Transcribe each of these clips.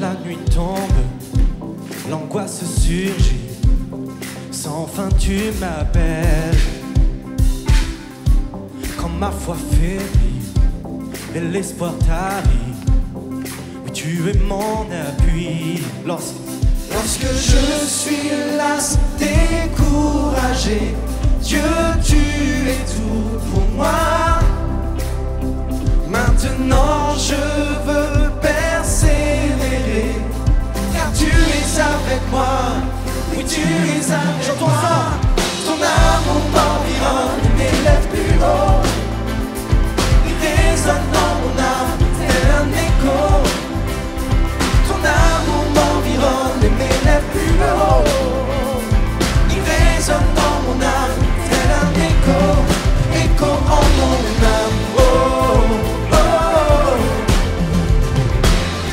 la nuit tombe, l'angoisse surgit. Sans fin tu m'appelles. Quand ma foi faiblit et l'espoir t'arrive, oui tu es mon appui. Lorsque je suis las, découragé, Dieu tu es tout pour moi. Maintenant je veux persévérer, car tu es avec moi. Oui tu es avec moi. Ton amour m'environne, m'élève plus haut. Il résonne dans mon âme, tel un écho. Ton amour m'environne et m'élève plus haut. Il résonne dans mon âme, tel un écho. Écho en mon âme. Oh, oh,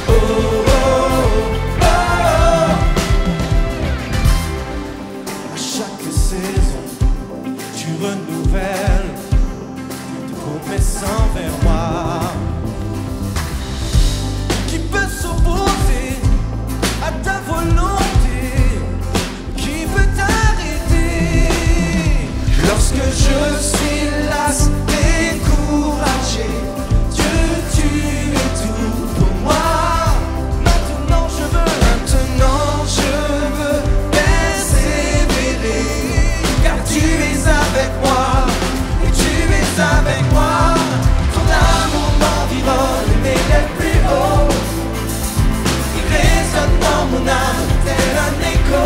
oh, oh, oh, oh. À chaque saison, tu renouvelles tes promesses envers moi. Qui peut s'opposer à ta volonté? Qui peut t'arrêter? Lorsque je suis las, découragé, Dieu tu es tout pour moi. Maintenant je veux persévérer, car tu es avec moi, et tu es avec moi. Ton amour m'environne et m'élève plus haut. Il résonne dans mon âme, tel un écho.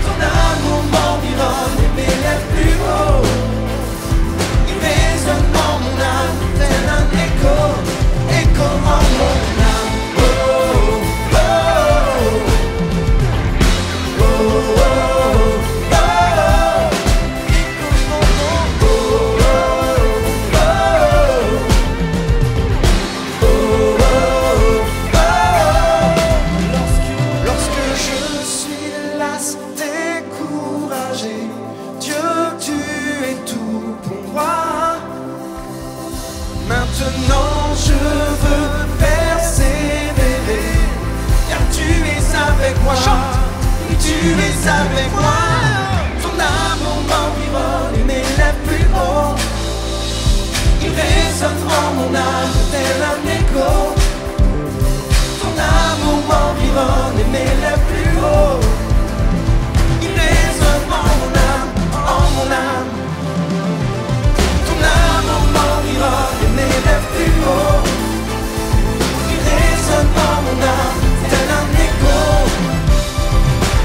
Ton amour m'environne et m'élève plus haut. Il résonne dans mon âme, tel un écho. Écho en mon âme. Oh, oh, oh, oh, oh, oh. Écho en mon oh, oh, oh, oh, oh. Lorsque je suis las, découragé, Dieu tu es tout pour moi. Maintenant je veux persévérer, car tu es avec moi. Oui tu es avec moi. Ton amour m'environne et m'élève plus haut. Il résonne en mon âme, tel un écho. Ton amour m'environne et m'élève plus haut. Il résonne en mon âme, en mon âme. Ton amour m'environne et m'élève plus haut. Il résonne en mon âme, tel un écho.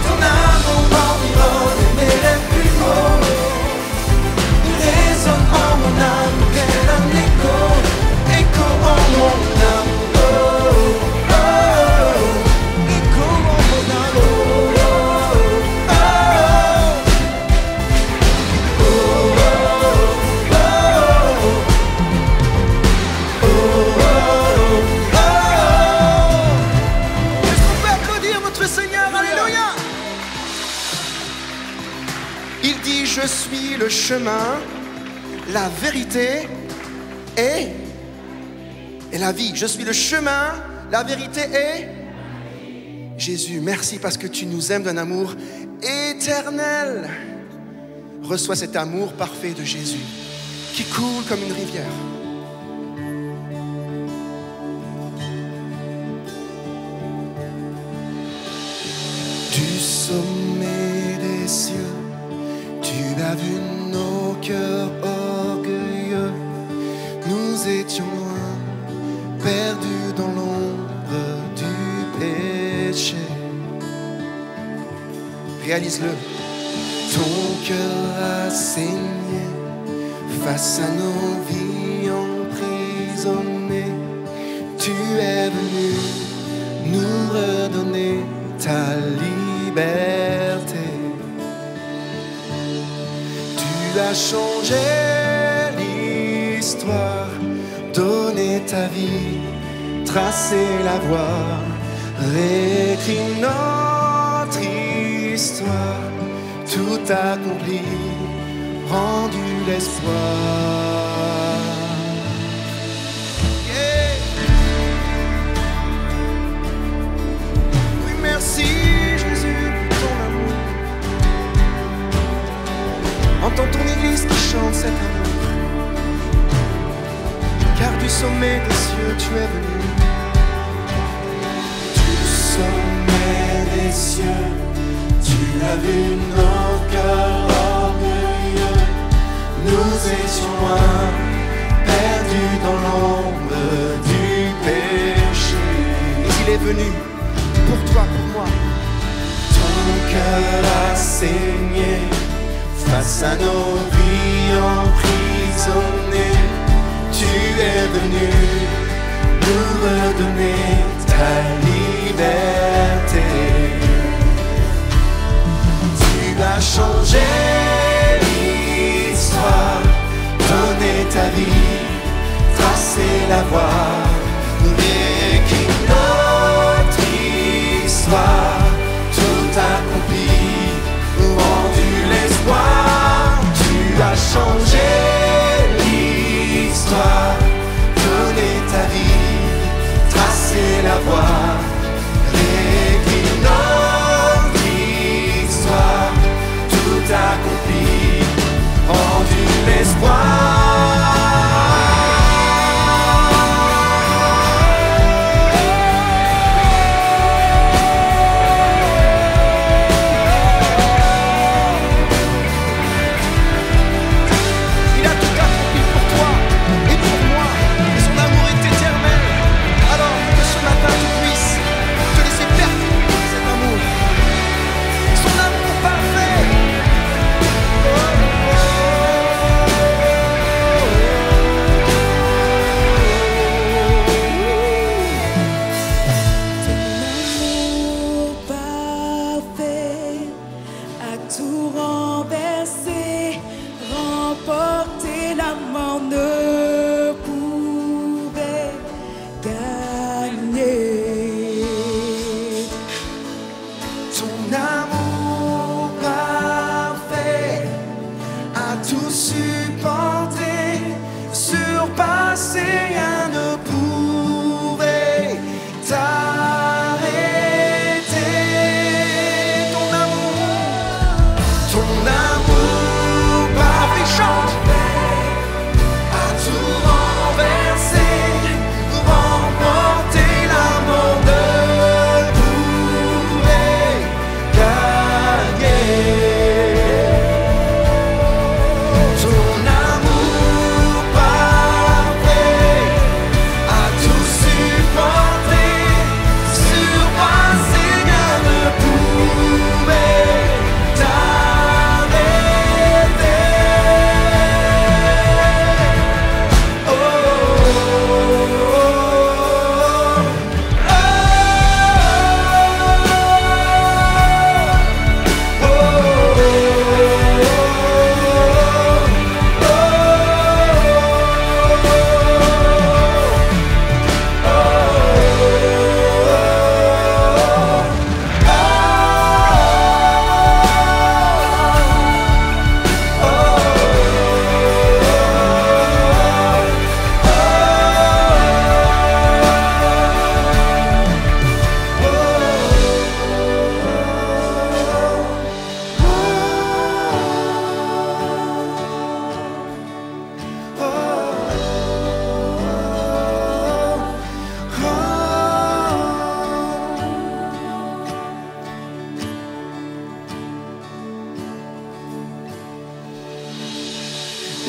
Ton amour m'environne et m'élève plus haut. Il résonne en mon âme, tel un écho. Écho en mon âme. Oh, oh, oh. Écho en mon âme. Oh, oh, oh. Oh, oh, oh. Oh, oh, oh. Est-ce qu'on peut applaudir notre Seigneur? Alléluia. Il dit je suis le chemin, la vérité et la vie. Je suis le chemin, la vérité et Jésus, merci parce que tu nous aimes d'un amour éternel. Reçois cet amour parfait de Jésus qui coule comme une rivière. Du sommet des cieux, tu as vu nos cœurs orgueilleux. Nous étions loin, perdus dans l'ombre du péché. Réalise-le. Ton cœur a saigné face à nos vies emprisonnées. Tu es venu nous redonner ta liberté. Tu as changé l'histoire, donné ta vie, tracé la voie, réécrit notre histoire, tout accompli, rendu l'espoir. sommet des cieux, tu es venu. Du sommet des cieux, tu as vu nos cœurs orgueilleux. Nous étions loin, perdus dans l'ombre du péché. Et il est venu pour toi, pour moi. Ton cœur a saigné face à nos vies emprisonnées. Tu es venu nous redonner ta liberté. Tu as changé l'histoire, donné ta vie, tracé la voie, écrit notre histoire, tout accompli, rendu l'espoir. Tu as changé l'histoire, donné ta vie, tracé la voie, écrit notre histoire, tout accompli, rendu l'espoir.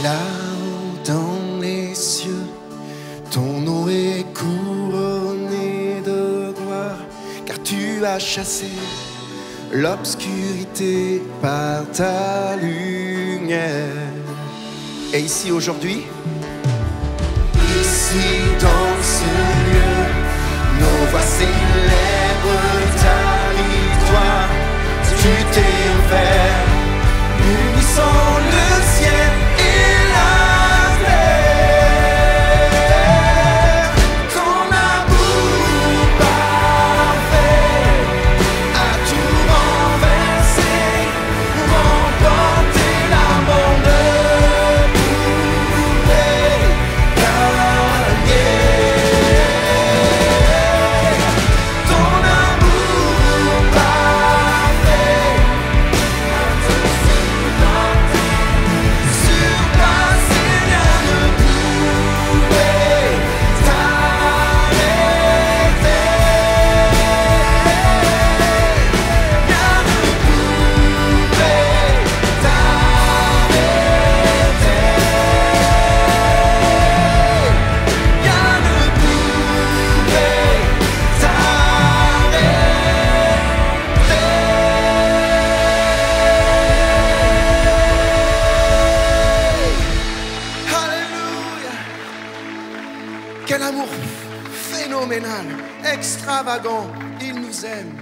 Là-haut dans les cieux, ton nom est couronné de gloire, car tu as chassé l'obscurité par ta lumière. Et ici aujourd'hui, ici dans ce lieu, nos voix célèbrent ta victoire. Tu t'es ouvert, unissant le ciel. Quel amour phénoménal, extravagant, il nous aime.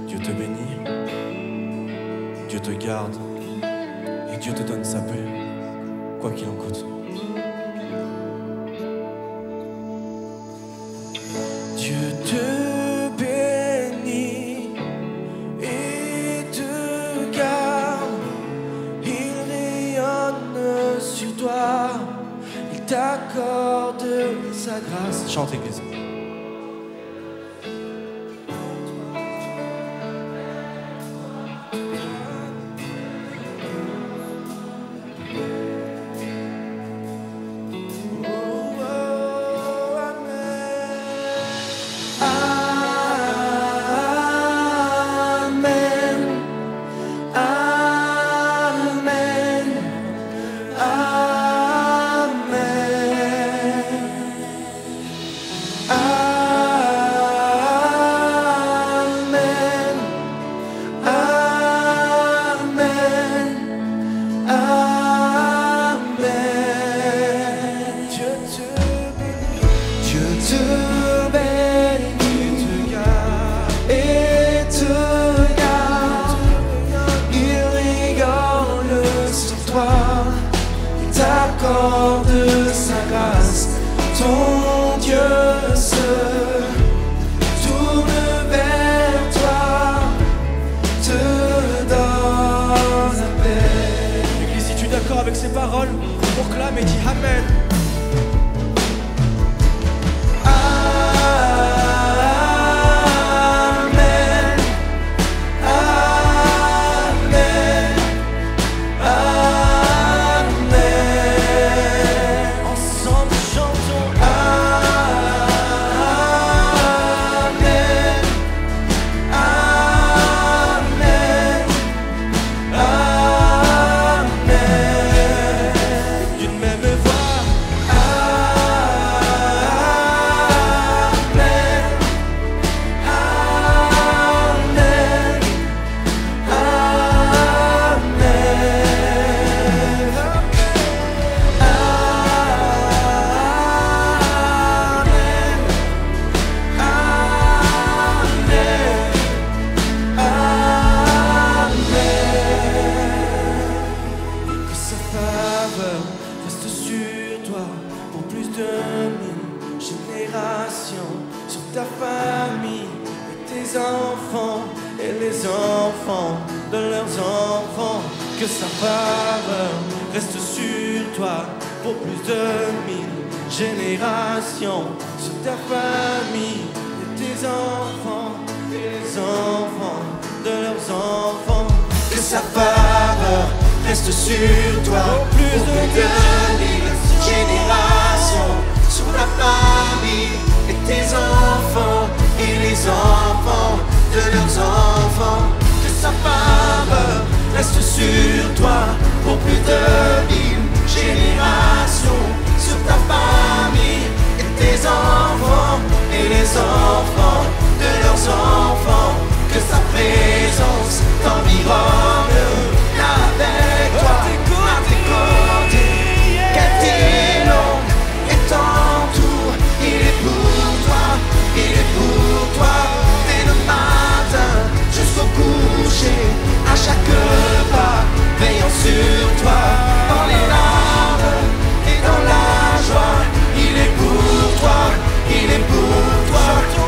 Dieu te bénit, Dieu te garde et Dieu te donne sa paix, quoi qu'il en coûte. Dieu te bénit et te garde, il rayonne sur toi, il t'accorde sa grâce. Chante l'église. De sa grâce, ton Dieu se tourne vers toi, te donne la paix. Église, si tu es d'accord avec ces paroles, proclame et dis Amen. Sur ta famille et tes enfants et les enfants de leurs enfants, que sa faveur reste sur toi pour plus de 1000 générations. Sur ta famille et tes enfants et les enfants de leurs enfants, que sa faveur reste sur toi pour plus de 1000 générations. Sur ta famille et tes enfants et les enfants de leurs enfants, que sa faveur reste sur toi pour plus de 1000 générations. Sur ta famille et tes enfants et les enfants de leurs enfants, que sa présence t'environne avec toi à tes côtés, qu'elle t'éloigne et t'entoure. Il est pour toi, il est pour toi, dès le matin jusqu'au coucher, à chaque pas, veillant sur toi, dans les larmes et dans la joie. Il est pour toi, il est pour toi.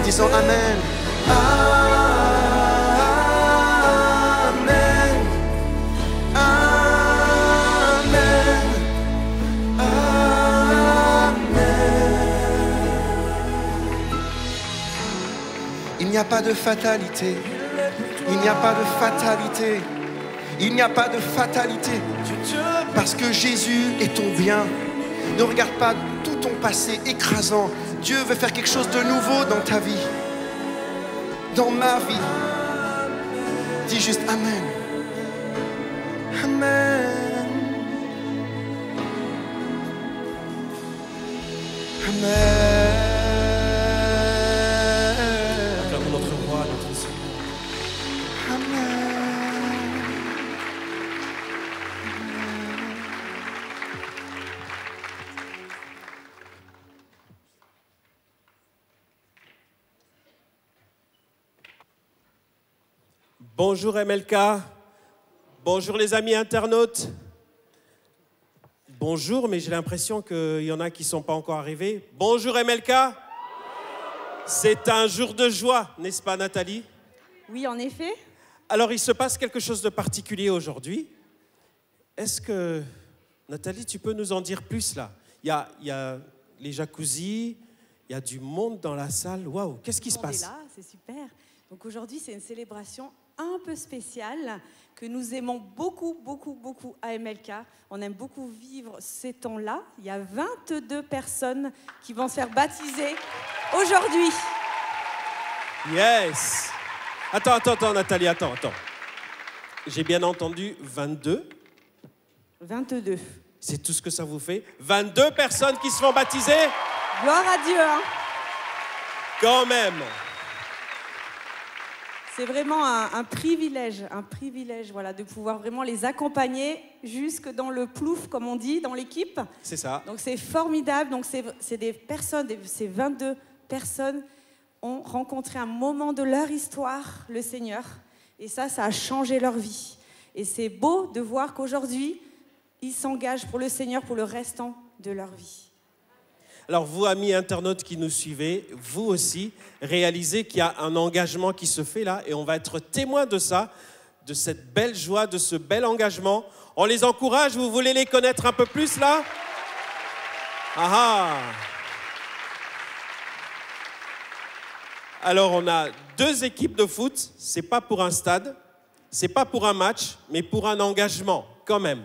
disant Amen. Amen. Amen. Amen. Il n'y a pas de fatalité. Il n'y a pas de fatalité. Il n'y a pas de fatalité. Parce que Jésus est ton bien. Ne regarde pas tout ton passé écrasant. Dieu veut faire quelque chose de nouveau dans ta vie. Dans ma vie. Dis juste Amen. Amen. Amen. Acclamons notre roi, notre Seigneur. Bonjour MLK, bonjour les amis internautes. Bonjour, mais j'ai l'impression qu'il y en a qui ne sont pas encore arrivés. Bonjour MLK. C'est un jour de joie, n'est-ce pas Nathalie? Oui, en effet. Alors il se passe quelque chose de particulier aujourd'hui. Est-ce que, Nathalie, tu peux nous en dire plus là? Il y a les jacuzzis, il y a du monde dans la salle. Waouh, qu'est-ce qui se passe? Là, c'est super. Donc aujourd'hui, c'est une célébration un peu spéciale que nous aimons beaucoup, beaucoup, beaucoup à MLK. On aime beaucoup vivre ces temps-là. Il y a 22 personnes qui vont se faire baptiser aujourd'hui. Yes. Attends, Nathalie, attends. J'ai bien entendu 22. 22. C'est tout ce que ça vous fait? 22 personnes qui se font baptiser? Gloire à Dieu, hein. Quand même. C'est vraiment un privilège, voilà, de pouvoir vraiment les accompagner jusque dans le plouf, comme on dit, dans l'équipe. C'est ça. Donc c'est formidable. Donc c'est des personnes, ces 22 personnes ont rencontré un moment de leur histoire, le Seigneur. Et ça a changé leur vie. Et c'est beau de voir qu'aujourd'hui, ils s'engagent pour le Seigneur pour le restant de leur vie. Alors vous, amis internautes qui nous suivez, vous aussi, réalisez qu'il y a un engagement qui se fait là et on va être témoins de ça, de cette belle joie, de ce bel engagement. On les encourage, vous voulez les connaître un peu plus là? Ah! Alors on a 2 équipes de foot, c'est pas pour un stade, c'est pas pour un match, mais pour un engagement quand même.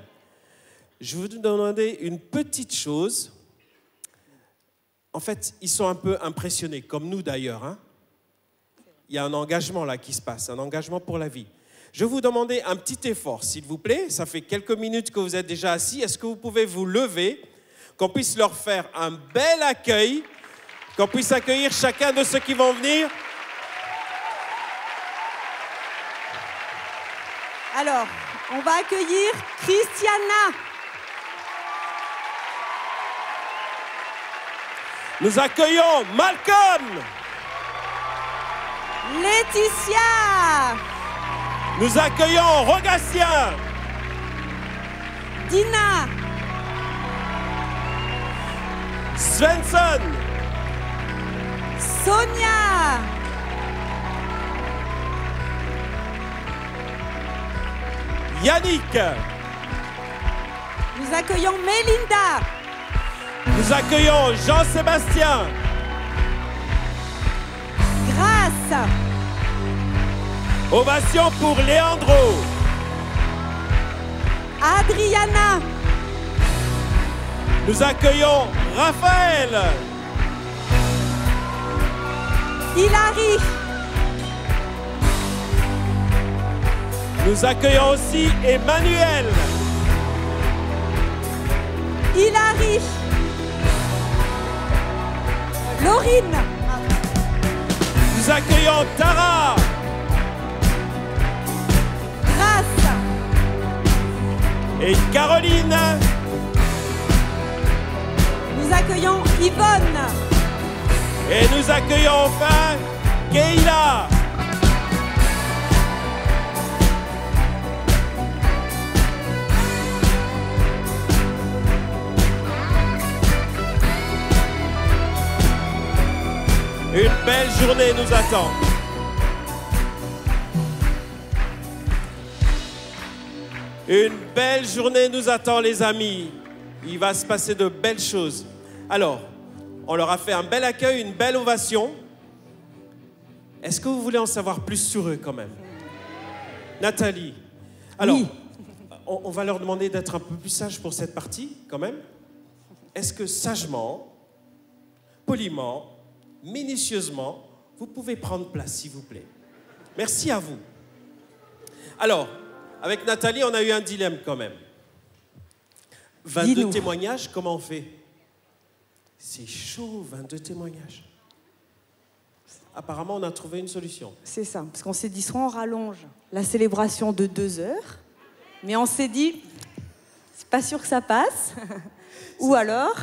Je vais vous demander une petite chose. En fait, ils sont un peu impressionnés, comme nous d'ailleurs. Hein. Il y a un engagement là qui se passe, un engagement pour la vie. Je vais vous demander un petit effort, s'il vous plaît. Ça fait quelques minutes que vous êtes déjà assis. Est-ce que vous pouvez vous lever, qu'on puisse leur faire un bel accueil, qu'on puisse accueillir chacun de ceux qui vont venir? Alors, on va accueillir Christiana. Nous accueillons Malcolm. Laetitia. Nous accueillons Rogatien. Dina. Svensson. Sonia. Yannick. Nous accueillons Mélinda. Nous accueillons Jean-Sébastien. Grâce. Ovation pour Leandro. Adriana. Nous accueillons Raphaël. Hilary. Nous accueillons aussi Emmanuel. Hilary. Laurine. Nous accueillons Tara. Grâce. Et Caroline. Nous accueillons Yvonne. Et nous accueillons enfin Keila. Une belle journée nous attend. Une belle journée nous attend, les amis. Il va se passer de belles choses. Alors, on leur a fait un bel accueil, une belle ovation. Est-ce que vous voulez en savoir plus sur eux quand même? Nathalie, alors, oui. On va leur demander d'être un peu plus sages pour cette partie quand même. Est-ce que sagement, poliment, minutieusement, vous pouvez prendre place, s'il vous plaît? Merci à vous. Alors, avec Nathalie, on a eu un dilemme quand même. 22 témoignages, comment on fait? C'est chaud, 22 témoignages. Apparemment, on a trouvé une solution. C'est ça, parce qu'on s'est dit, soit on rallonge la célébration de 2 heures, mais on s'est dit, c'est pas sûr que ça passe. Ou alors,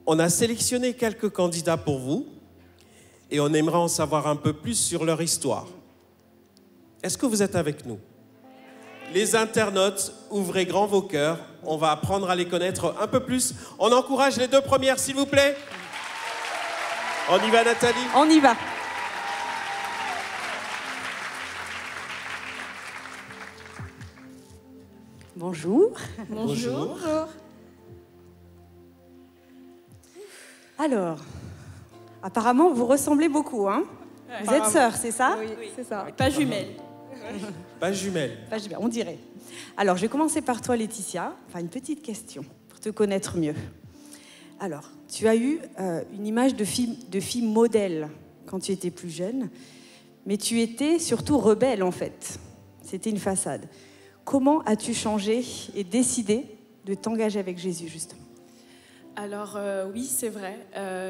on a sélectionné quelques candidats pour vous et on aimerait en savoir un peu plus sur leur histoire. Est-ce que vous êtes avec nous? Les internautes, ouvrez grand vos cœurs. On va apprendre à les connaître un peu plus. On encourage les 2 premières, s'il vous plaît. On y va, Nathalie? On y va. Bonjour. Bonjour. Alors, apparemment, vous ressemblez beaucoup, hein? Vous êtes sœurs, c'est ça? Oui, c'est ça. Pas jumelles. Pas jumelles. Pas jumelles, on dirait. Alors, je vais commencer par toi, Laetitia. Enfin, une petite question pour te connaître mieux. Alors, tu as eu une image de fille modèle quand tu étais plus jeune, mais tu étais surtout rebelle, en fait. C'était une façade. Comment as-tu changé et décidé de t'engager avec Jésus, justement? Alors, oui, c'est vrai.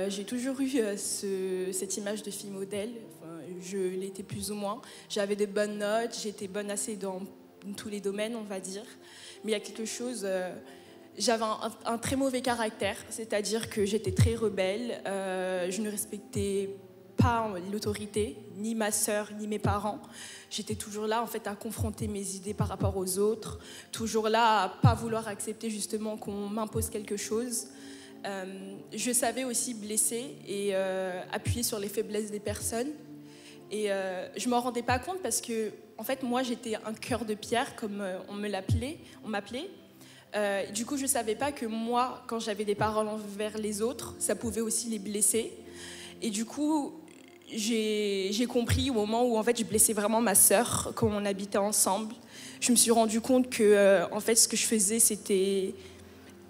J'ai toujours eu cette image de fille modèle. Enfin, je l'étais plus ou moins. J'avais de bonnes notes, j'étais bonne assez dans tous les domaines, on va dire. Mais il y a quelque chose... j'avais un très mauvais caractère, c'est-à-dire que j'étais très rebelle. Je ne respectais pas l'autorité, ni ma sœur, ni mes parents. J'étais toujours là, en fait, à confronter mes idées par rapport aux autres. Toujours là à pas vouloir accepter, justement, qu'on m'impose quelque chose. Je savais aussi blesser et appuyer sur les faiblesses des personnes. Et je ne m'en rendais pas compte parce que, en fait, moi, j'étais un cœur de pierre, comme on m'appelait. Du coup, je ne savais pas que moi, quand j'avais des paroles envers les autres, ça pouvait aussi les blesser. Et du coup, j'ai compris au moment où, en fait, je blessais vraiment ma sœur quand on habitait ensemble. Je me suis rendu compte que, en fait, ce que je faisais, c'était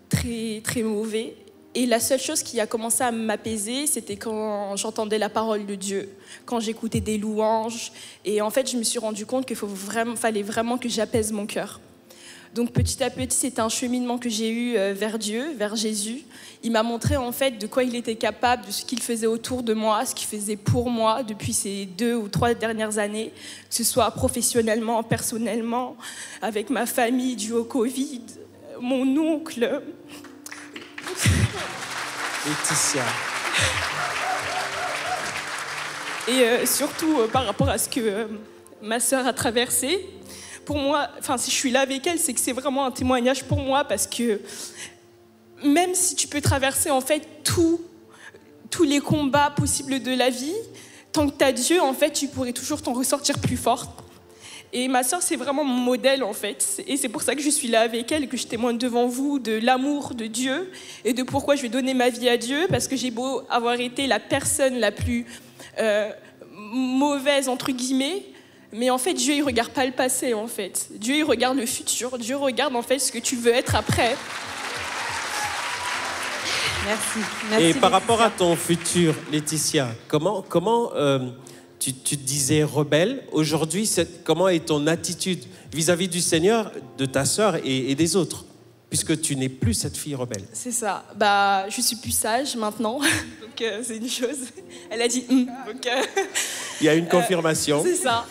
très, très mauvais. Et la seule chose qui a commencé à m'apaiser, c'était quand j'entendais la parole de Dieu, quand j'écoutais des louanges. Et en fait, je me suis rendu compte qu'il fallait vraiment que j'apaise mon cœur. Donc petit à petit, c'est un cheminement que j'ai eu vers Dieu, vers Jésus. Il m'a montré en fait de quoi il était capable, de ce qu'il faisait autour de moi, ce qu'il faisait pour moi depuis ces 2 ou 3 dernières années, que ce soit professionnellement, personnellement, avec ma famille due au Covid, mon oncle... Laetitia. Et surtout par rapport à ce que ma sœur a traversé. Pour moi, enfin, si je suis là avec elle, c'est que c'est vraiment un témoignage pour moi parce que même si tu peux traverser en fait tous les combats possibles de la vie, tant que tu as Dieu, en fait, tu pourrais toujours t'en ressortir plus forte. Et ma sœur, c'est vraiment mon modèle, en fait. Et c'est pour ça que je suis là avec elle et que je témoigne devant vous de l'amour de Dieu et de pourquoi je vais donner ma vie à Dieu, parce que j'ai beau avoir été la personne la plus mauvaise, entre guillemets, mais en fait, Dieu, il ne regarde pas le passé, en fait. Dieu, il regarde le futur. Dieu regarde, en fait, ce que tu veux être après. Merci. Et par rapport à ton futur, Laetitia, comment tu te disais rebelle. Aujourd'hui, comment est ton attitude vis-à-vis du Seigneur, de ta sœur et des autres, puisque tu n'es plus cette fille rebelle? C'est ça. Je suis plus sage maintenant, donc c'est une chose. Elle a dit donc, il y a une confirmation. C'est ça.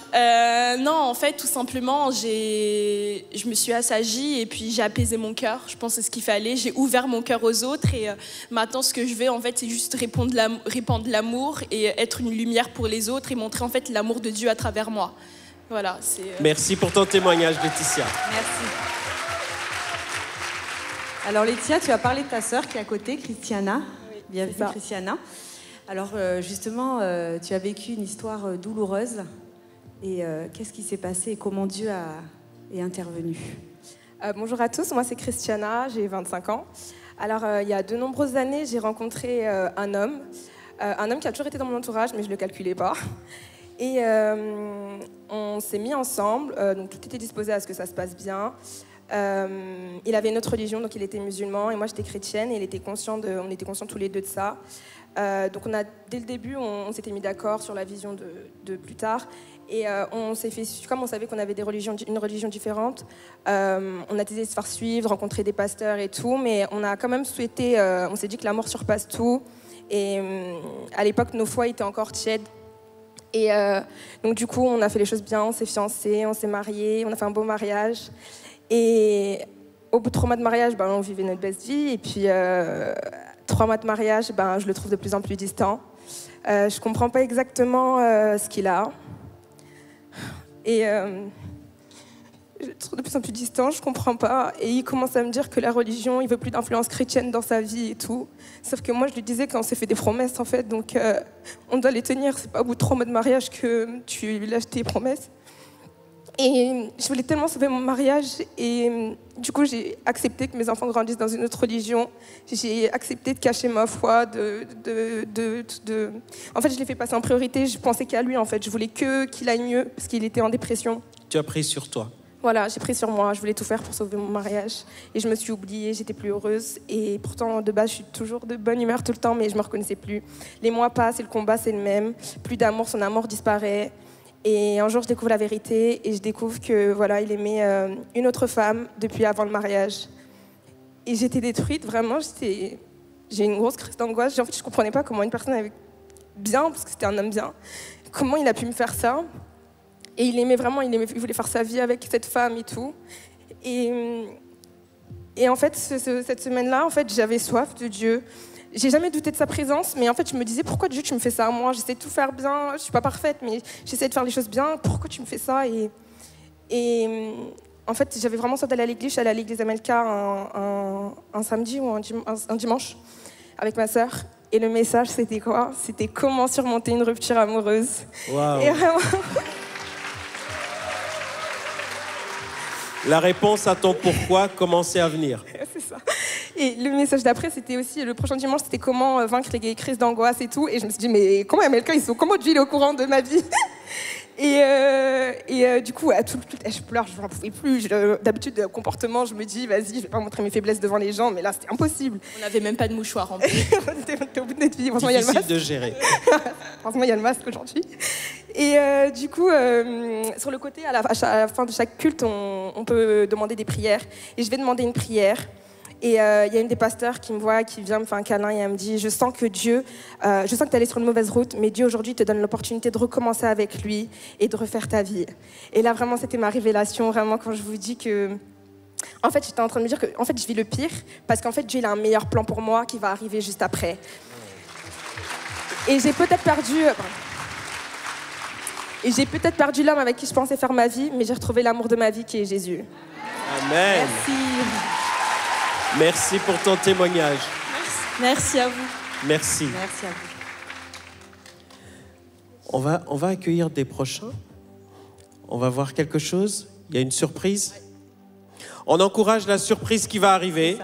Non, en fait, tout simplement, je me suis assagie et puis j'ai apaisé mon cœur. Je pense que c'est ce qu'il fallait. J'ai ouvert mon cœur aux autres et maintenant, ce que je veux, en fait, c'est juste répandre l'amour et être une lumière pour les autres et montrer en fait l'amour de Dieu à travers moi. Voilà. Merci pour ton témoignage, Laetitia. Merci. Alors Laetitia, tu as parlé de ta sœur qui est à côté, Christiana. Oui, Bienvenue c'est ça. Christiana. Alors justement, tu as vécu une histoire douloureuse. Et qu'est-ce qui s'est passé et comment Dieu est intervenu? Bonjour à tous, moi c'est Christiana, j'ai 25 ans. Alors il y a de nombreuses années, j'ai rencontré un homme qui a toujours été dans mon entourage, mais je ne le calculais pas. Et on s'est mis ensemble, donc tout était disposé à ce que ça se passe bien. Il avait une autre religion, donc il était musulman, et moi j'étais chrétienne, et on était conscients tous les deux de ça. Donc dès le début, on s'était mis d'accord sur la vision de plus tard. Et on s'est fait, comme on savait qu'on avait une religion différente, on a décidé de se faire suivre, rencontrer des pasteurs et tout, mais on a quand même souhaité, on s'est dit que l'amour surpasse tout. Et à l'époque, nos foi étaient encore tièdes. Et donc du coup, on a fait les choses bien, on s'est fiancés, on s'est mariés, on a fait un beau mariage. Et au bout de 3 mois de mariage, on vivait notre best vie. Et puis 3 mois de mariage, je le trouve de plus en plus distant. Je ne comprends pas exactement ce qu'il a. Et je le trouve de plus en plus distant, je comprends pas. Et il commence à me dire que la religion, il veut plus d'influence chrétienne dans sa vie et tout. Sauf que moi, je lui disais qu'on s'est fait des promesses, en fait. Donc, on doit les tenir. C'est pas au bout de 3 mois de mariage que tu lâches tes promesses. Et je voulais tellement sauver mon mariage. Et du coup, j'ai accepté que mes enfants grandissent dans une autre religion. J'ai accepté de cacher ma foi. En fait, je l'ai fait passer en priorité. Je pensais qu'à lui, en fait. Je voulais qu'il aille mieux parce qu'il était en dépression. Tu as pris sur toi. Voilà, j'ai pris sur moi. Je voulais tout faire pour sauver mon mariage. Et je me suis oubliée, j'étais plus heureuse. Et pourtant, de base, je suis toujours de bonne humeur tout le temps, mais je me reconnaissais plus. Les mois passent et le combat, c'est le même. Plus d'amour, son amour disparaît. Et un jour, je découvre la vérité et je découvre que voilà, il aimait une autre femme depuis avant le mariage. Et j'étais détruite, vraiment. J'ai une grosse crise d'angoisse. En fait, je ne comprenais pas comment une personne avait bien, parce que c'était un homme bien, comment il a pu me faire ça. Et il aimait vraiment, il voulait faire sa vie avec cette femme et tout. Et en fait, cette semaine-là, en fait, j'avais soif de Dieu. J'ai jamais douté de sa présence, mais en fait, je me disais, pourquoi Dieu, tu me fais ça à moi? J'essaie de tout faire bien, je suis pas parfaite, mais j'essaie de faire les choses bien. Pourquoi tu me fais ça? Et en fait, j'avais vraiment soif d'aller à l'église. Je suis allée à l'église Amelka un samedi ou un dimanche avec ma sœur. Et le message, c'était quoi? C'était comment surmonter une rupture amoureuse. Wow. Et vraiment... La réponse à ton pourquoi commençait à venir. C'est ça. Et le message d'après, c'était aussi, le prochain dimanche, c'était comment vaincre les crises d'angoisse et tout. Et je me suis dit, mais comment comment Dieu il est au courant de ma vie? Et du coup, je pleure, je n'en pouvais plus. D'habitude, de comportement, je me dis, vas-y, je vais pas montrer mes faiblesses devant les gens, mais là, c'était impossible. On n'avait même pas de mouchoir en plus. T'es au bout de notre vie. Franchement, il y a le Difficile masque. de gérer. Franchement, il y a le masque aujourd'hui. Et du coup, sur le côté, à la fin de chaque culte, on peut demander des prières. Et je vais demander une prière. Et il y a une des pasteurs qui me voit, qui vient me faire un câlin et elle me dit, je sens que Dieu, je sens que tu es allé sur une mauvaise route, mais Dieu aujourd'hui te donne l'opportunité de recommencer avec lui et de refaire ta vie. Et là, vraiment, c'était ma révélation, vraiment, quand je vous dis que... En fait, j'étais en train de me dire que en fait, je vis le pire, parce qu'en fait, Dieu il a un meilleur plan pour moi qui va arriver juste après. Et j'ai peut-être perdu l'homme avec qui je pensais faire ma vie, mais j'ai retrouvé l'amour de ma vie qui est Jésus. Amen. Merci. Merci pour ton témoignage. Merci à vous. Merci. Merci à vous. On va accueillir des prochains. On va voir quelque chose. Il y a une surprise. On encourage la surprise qui va arriver.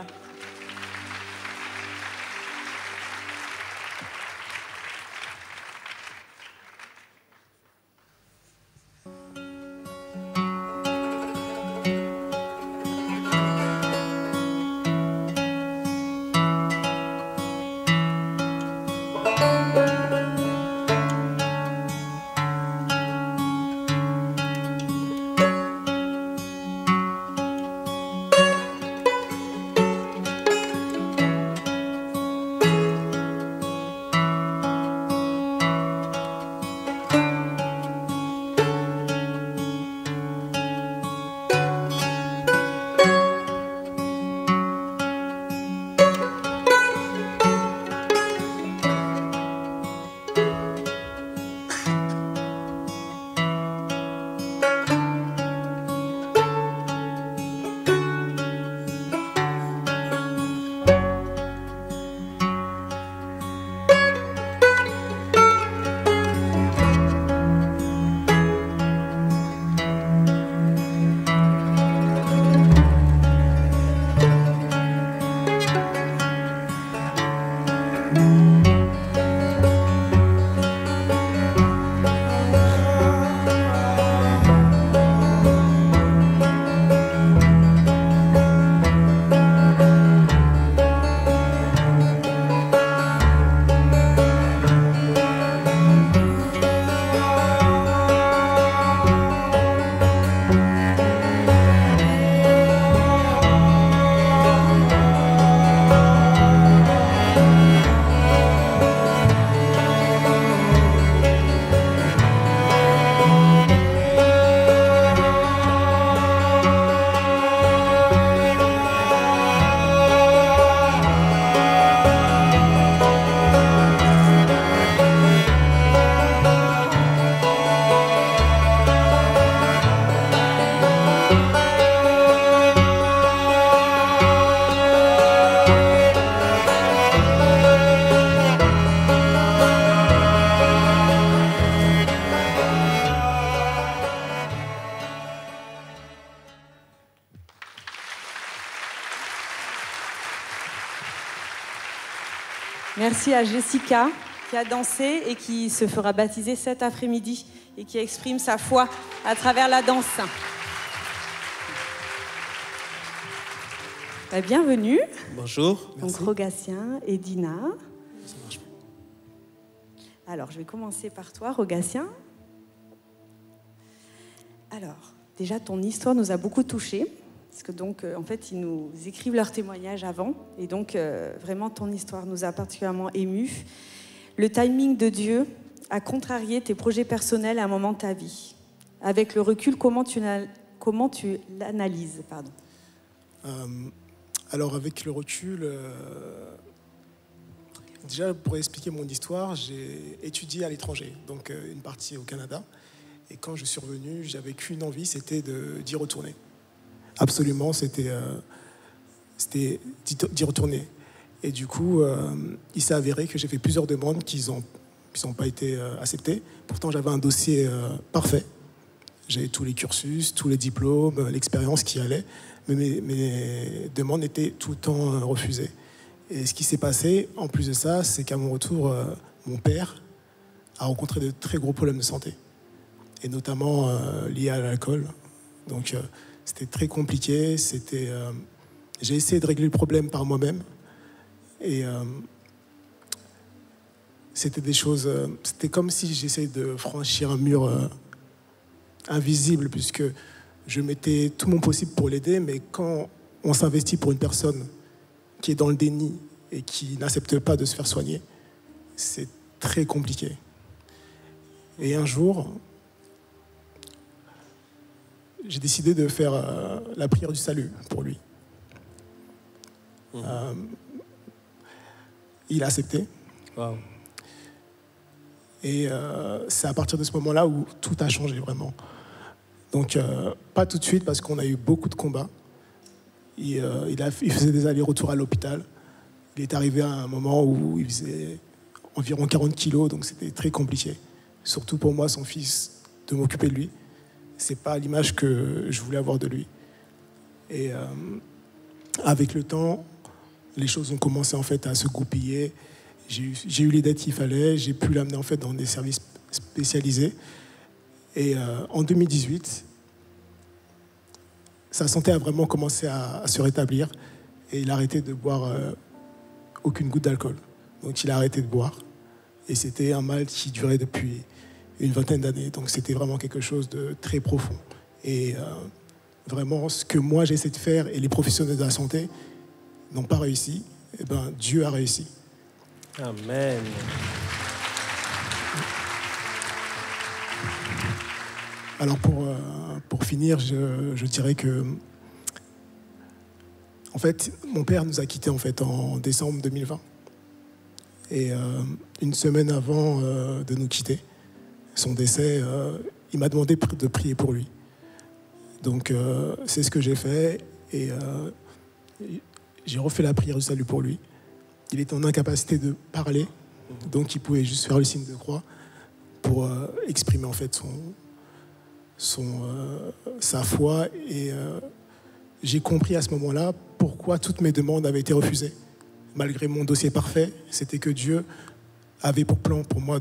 Merci à Jessica qui a dansé et qui se fera baptiser cet après-midi et qui exprime sa foi à travers la danse. Bienvenue. Bonjour. Donc Merci. Rogatien et Dina. Alors, je vais commencer par toi, Rogatien. Alors, déjà, ton histoire nous a beaucoup touchés. Parce que donc, en fait, ils nous écrivent leur témoignage avant. Et donc, vraiment, ton histoire nous a particulièrement émus. Le timing de Dieu a contrarié tes projets personnels à un moment de ta vie. Avec le recul, comment tu l'analyses, pardon. Alors, avec le recul, déjà, pour expliquer mon histoire, j'ai étudié à l'étranger, donc une partie au Canada. Et quand je suis revenu, j'avais qu'une envie, c'était d'y retourner. Absolument, c'était d'y retourner. Et du coup, il s'est avéré que j'ai fait plusieurs demandes qui n'ont pas été acceptées. Pourtant, j'avais un dossier parfait. J'avais tous les cursus, tous les diplômes, l'expérience qui allait. Mais mes demandes étaient tout le temps refusées. Et ce qui s'est passé, en plus de ça, c'est qu'à mon retour, mon père a rencontré de très gros problèmes de santé. Et notamment liés à l'alcool. Donc, c'était très compliqué. J'ai essayé de régler le problème par moi-même. Et c'était des choses... c'était comme si j'essayais de franchir un mur invisible, puisque je mettais tout mon possible pour l'aider. Mais quand on s'investit pour une personne qui est dans le déni et qui n'accepte pas de se faire soigner, c'est très compliqué. Et un jour... j'ai décidé de faire la prière du salut pour lui. Il a accepté. Wow. Et c'est à partir de ce moment-là où tout a changé vraiment. Donc, pas tout de suite parce qu'on a eu beaucoup de combats. Il faisait des allers-retours à l'hôpital. Il est arrivé à un moment où il faisait environ 40 kilos, donc c'était très compliqué. Surtout pour moi, son fils, de m'occuper de lui. C'est pas l'image que je voulais avoir de lui. Et avec le temps, les choses ont commencé en fait à se goupiller. J'ai eu l'aide qu'il fallait, j'ai pu l'amener en fait dans des services spécialisés. Et en 2018, sa santé a vraiment commencé à se rétablir et il a arrêté de boire aucune goutte d'alcool. Donc il a arrêté de boire. Et c'était un mal qui durait depuis une vingtaine d'années. Donc c'était vraiment quelque chose de très profond. Et vraiment, ce que moi j'essaie de faire et les professionnels de la santé n'ont pas réussi, eh ben, Dieu a réussi. Amen. Alors pour finir, je dirais que en fait, mon père nous a quittés en fait en décembre 2020. Et une semaine avant de nous quitter, son décès, il m'a demandé de prier pour lui. Donc c'est ce que j'ai fait et j'ai refait la prière du salut pour lui. Il était en incapacité de parler, donc il pouvait juste faire le signe de croix pour exprimer en fait sa foi. Et j'ai compris à ce moment-là pourquoi toutes mes demandes avaient été refusées. malgré mon dossier parfait, c'était que Dieu avait pour plan pour moi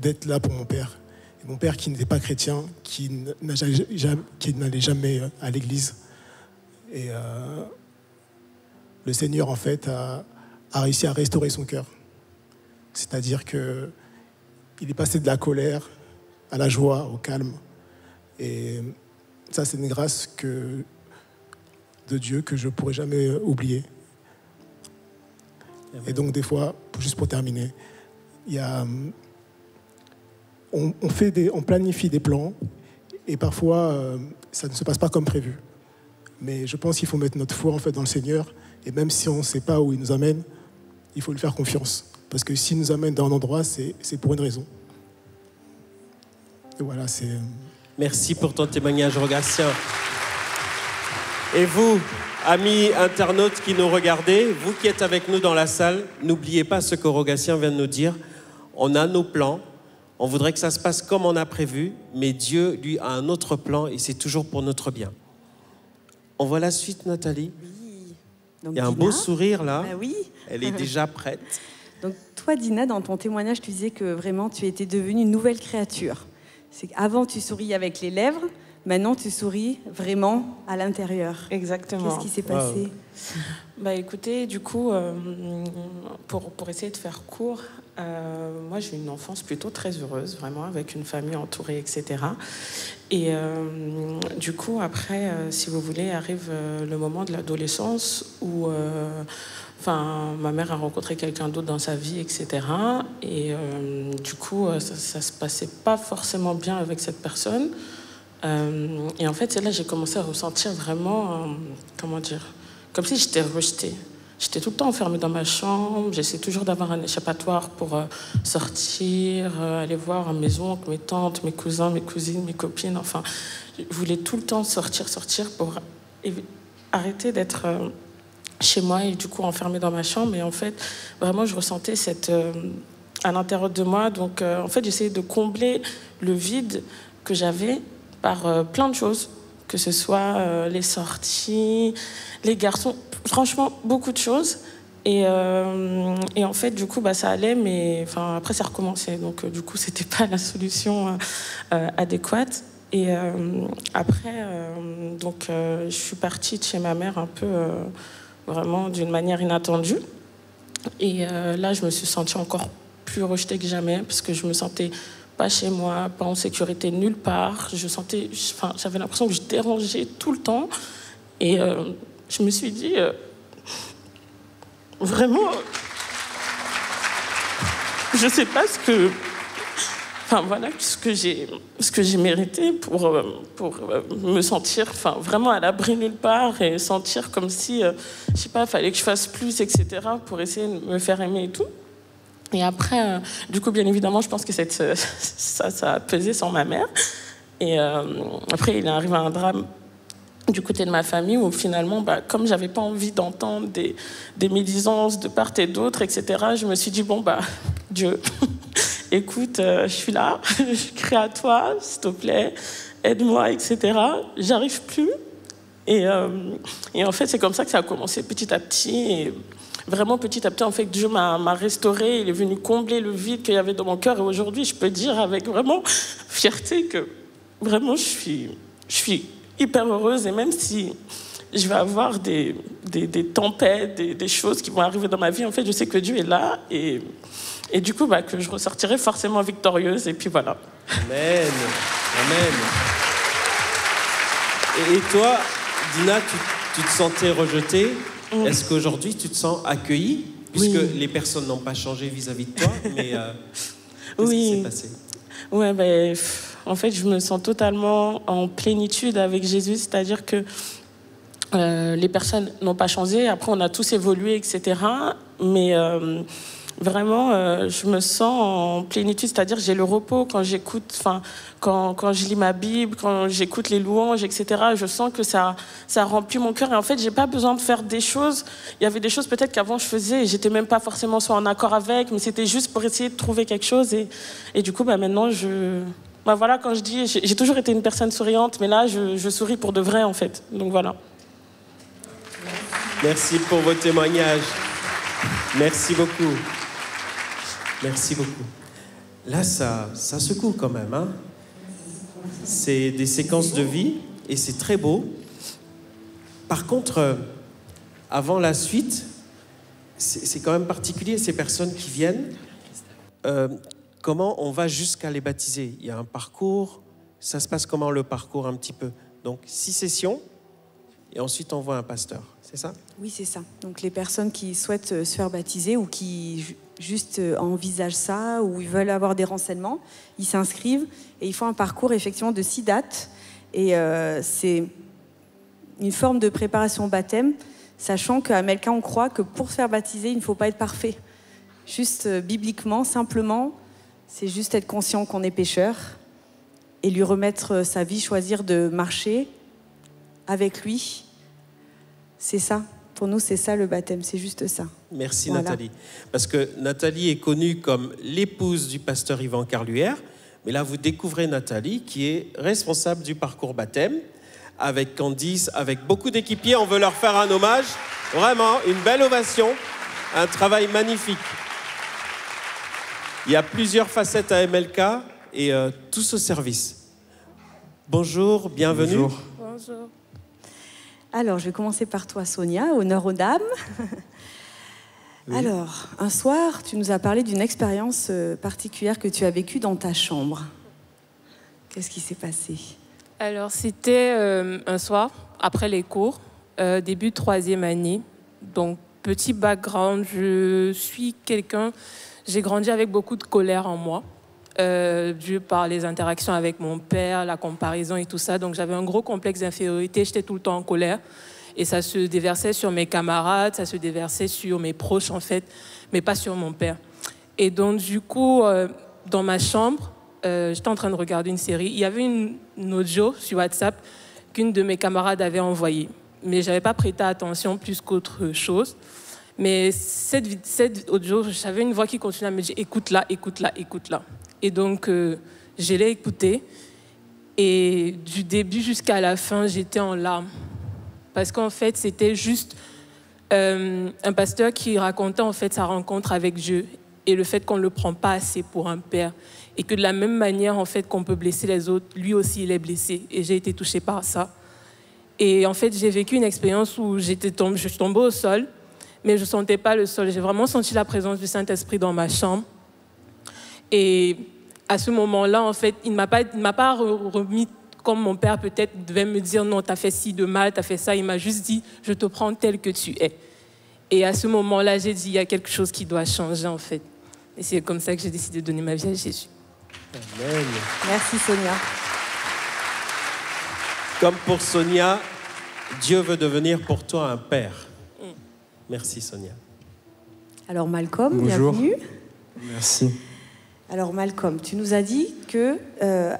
d'être là pour mon père. Et mon père qui n'était pas chrétien, qui n'allait jamais à l'église. Et le Seigneur, en fait, a réussi à restaurer son cœur. C'est-à-dire qu'il est passé de la colère à la joie, au calme. Et ça, c'est une grâce de Dieu que je ne pourrai jamais oublier. Et donc, des fois, juste pour terminer, on planifie des plans et parfois, ça ne se passe pas comme prévu. Mais je pense qu'il faut mettre notre foi en fait, dans le Seigneur. Et même si on ne sait pas où il nous amène, il faut lui faire confiance. Parce que s'il nous amène dans un endroit, c'est pour une raison. Et voilà, c'est... Merci pour ton témoignage, Rogatien. Et vous, amis internautes qui nous regardez, vous qui êtes avec nous dans la salle, n'oubliez pas ce que Rogatien vient de nous dire. On a nos plans, on voudrait que ça se passe comme on a prévu, mais Dieu, lui, a un autre plan et c'est toujours pour notre bien. On voit la suite, Nathalie. Oui. Donc, il y a un Dina, beau sourire là. Oui. Elle est déjà prête. Donc toi, Dina, dans ton témoignage, tu disais que vraiment tu étais devenue une nouvelle créature. C'est qu'avant, tu souriais avec les lèvres, maintenant, tu souris vraiment à l'intérieur. Exactement. Qu'est-ce qui s'est passé ? Bah écoutez, du coup, pour essayer de faire court, moi j'ai eu une enfance plutôt très heureuse, vraiment, avec une famille entourée, etc. Et du coup, après, si vous voulez, arrive le moment de l'adolescence où ma mère a rencontré quelqu'un d'autre dans sa vie, etc. Et du coup, ça se passait pas forcément bien avec cette personne. Et en fait, c'est là que j'ai commencé à ressentir vraiment, comme si j'étais rejetée. J'étais tout le temps enfermée dans ma chambre, j'essayais toujours d'avoir un échappatoire pour sortir, aller voir mes oncles, mes tantes, mes cousins, mes cousines, mes copines. Enfin, je voulais tout le temps sortir pour arrêter d'être chez moi et du coup enfermée dans ma chambre. Et en fait, vraiment, je ressentais à l'intérieur de moi. Donc, en fait, j'essayais de combler le vide que j'avais par plein de choses, que ce soit les sorties, les garçons, franchement, beaucoup de choses. Et en fait, du coup, ça allait, mais après, ça recommençait. Donc, du coup, c'était pas la solution adéquate. Et après, je suis partie de chez ma mère un peu, vraiment d'une manière inattendue. Et là, je me suis sentie encore plus rejetée que jamais, parce que je me sentais pas chez moi, pas en sécurité nulle part. J'avais l'impression que je dérangeais tout le temps. Et je me suis dit, vraiment, je sais pas ce que j'ai mérité pour me sentir vraiment à l'abri nulle part et sentir comme si, je sais pas, fallait que je fasse plus, etc. pour essayer de me faire aimer et tout. Et après, du coup, bien évidemment, je pense que ça a pesé sur ma mère. Et après, il est arrivé un drame du côté de ma famille où finalement, comme j'avais pas envie d'entendre des médisances de part et d'autre, etc., je me suis dit, Dieu, écoute, je suis là, je crie à toi, s'il te plaît, aide-moi, etc. J'arrive plus. Et en fait, c'est comme ça que ça a commencé petit à petit. Et vraiment, petit à petit, en fait, Dieu m'a restaurée. Il est venu combler le vide qu'il y avait dans mon cœur. Et aujourd'hui, je peux dire avec vraiment fierté que vraiment, je suis hyper heureuse. Et même si je vais avoir des tempêtes, des choses qui vont arriver dans ma vie, en fait, je sais que Dieu est là. Et du coup, que je ressortirai forcément victorieuse. Et puis voilà. Amen. Amen. Et toi, Dina, tu te sentais rejetée. Est-ce qu'aujourd'hui, tu te sens accueillie? Puisque les personnes n'ont pas changé vis-à-vis de toi, mais qu'est-ce qui s'est passé? Ouais, en fait, je me sens totalement en plénitude avec Jésus, c'est-à-dire que les personnes n'ont pas changé. Après, on a tous évolué, etc. Mais vraiment, je me sens en plénitude, c'est-à-dire j'ai le repos quand j'écoute, quand je lis ma Bible, quand j'écoute les louanges, etc. Je sens que ça remplit mon cœur. Et en fait, j'ai pas besoin de faire des choses. Il y avait des choses peut-être qu'avant je faisais et j'étais même pas forcément soit en accord avec, mais c'était juste pour essayer de trouver quelque chose. Et du coup, maintenant, voilà, quand je dis, j'ai toujours été une personne souriante, mais là, je souris pour de vrai, en fait. Donc voilà. Merci pour vos témoignages. Merci beaucoup. Merci beaucoup. Là, ça secoue quand même, hein. C'est des séquences de vie et c'est très beau. Par contre, avant la suite, c'est quand même particulier, ces personnes qui viennent. Comment on va jusqu'à les baptiser? Il y a un parcours. Ça se passe comment, le parcours, un petit peu? Donc, 6 sessions et ensuite on voit un pasteur. C'est ça? Oui, c'est ça. Donc les personnes qui souhaitent se faire baptiser ou qui juste envisagent ça ou ils veulent avoir des renseignements, ils s'inscrivent et ils font un parcours effectivement de 6 dates. Et c'est une forme de préparation au baptême, sachant qu'à Melka, on croit que pour se faire baptiser, il ne faut pas être parfait. Juste bibliquement, simplement, c'est juste être conscient qu'on est pécheur et lui remettre sa vie, choisir de marcher avec lui. C'est ça. Pour nous, c'est ça le baptême, c'est juste ça. Merci voilà. Nathalie. Parce que Nathalie est connue comme l'épouse du pasteur Yvan Carluère, mais là vous découvrez Nathalie qui est responsable du parcours baptême, avec Candice, avec beaucoup d'équipiers. On veut leur faire un hommage, vraiment une belle ovation, un travail magnifique. Il y a plusieurs facettes à MLK et tous au service. Bonjour, bienvenue. Bonjour. Bonjour. Alors, je vais commencer par toi, Sonia, honneur aux dames. Oui. Alors, un soir, tu nous as parlé d'une expérience particulière que tu as vécue dans ta chambre. Qu'est-ce qui s'est passé? Alors, c'était un soir, après les cours, début de 3e année. Donc, petit background, je suis quelqu'un... J'ai grandi avec beaucoup de colère en moi, dû par les interactions avec mon père, la comparaison et tout ça. Donc, j'avais un gros complexe d'infériorité. J'étais tout le temps en colère. Et ça se déversait sur mes camarades, ça se déversait sur mes proches, en fait, mais pas sur mon père. Et donc, du coup, dans ma chambre, j'étais en train de regarder une série. Il y avait une audio sur WhatsApp qu'une de mes camarades avait envoyée. Mais je n'avais pas prêté attention plus qu'autre chose. Mais cette audio, j'avais une voix qui continuait à me dire « écoute-la, écoute-la, écoute-la ». Et donc, je l'ai écoutée. Et du début jusqu'à la fin, j'étais en larmes. Parce qu'en fait, c'était juste un pasteur qui racontait en fait sa rencontre avec Dieu et le fait qu'on ne le prend pas assez pour un père. Et que de la même manière, en fait, qu'on peut blesser les autres, lui aussi, il est blessé. Et j'ai été touchée par ça. Et en fait, j'ai vécu une expérience où je suis tombée au sol, mais je ne sentais pas le sol. J'ai vraiment senti la présence du Saint-Esprit dans ma chambre. Et à ce moment-là, en fait, il ne m'a pas remis comme mon père peut-être devait me dire « non, tu as fait ci de mal, tu as fait ça ». Il m'a juste dit « je te prends tel que tu es ». Et à ce moment-là, j'ai dit « il y a quelque chose qui doit changer, en fait ». Et c'est comme ça que j'ai décidé de donner ma vie à Jésus. Amen. Merci Sonia. Comme pour Sonia, Dieu veut devenir pour toi un père. Merci Sonia. Alors Malcolm, Bonjour. bienvenue. Merci. Alors Malcolm, tu nous as dit que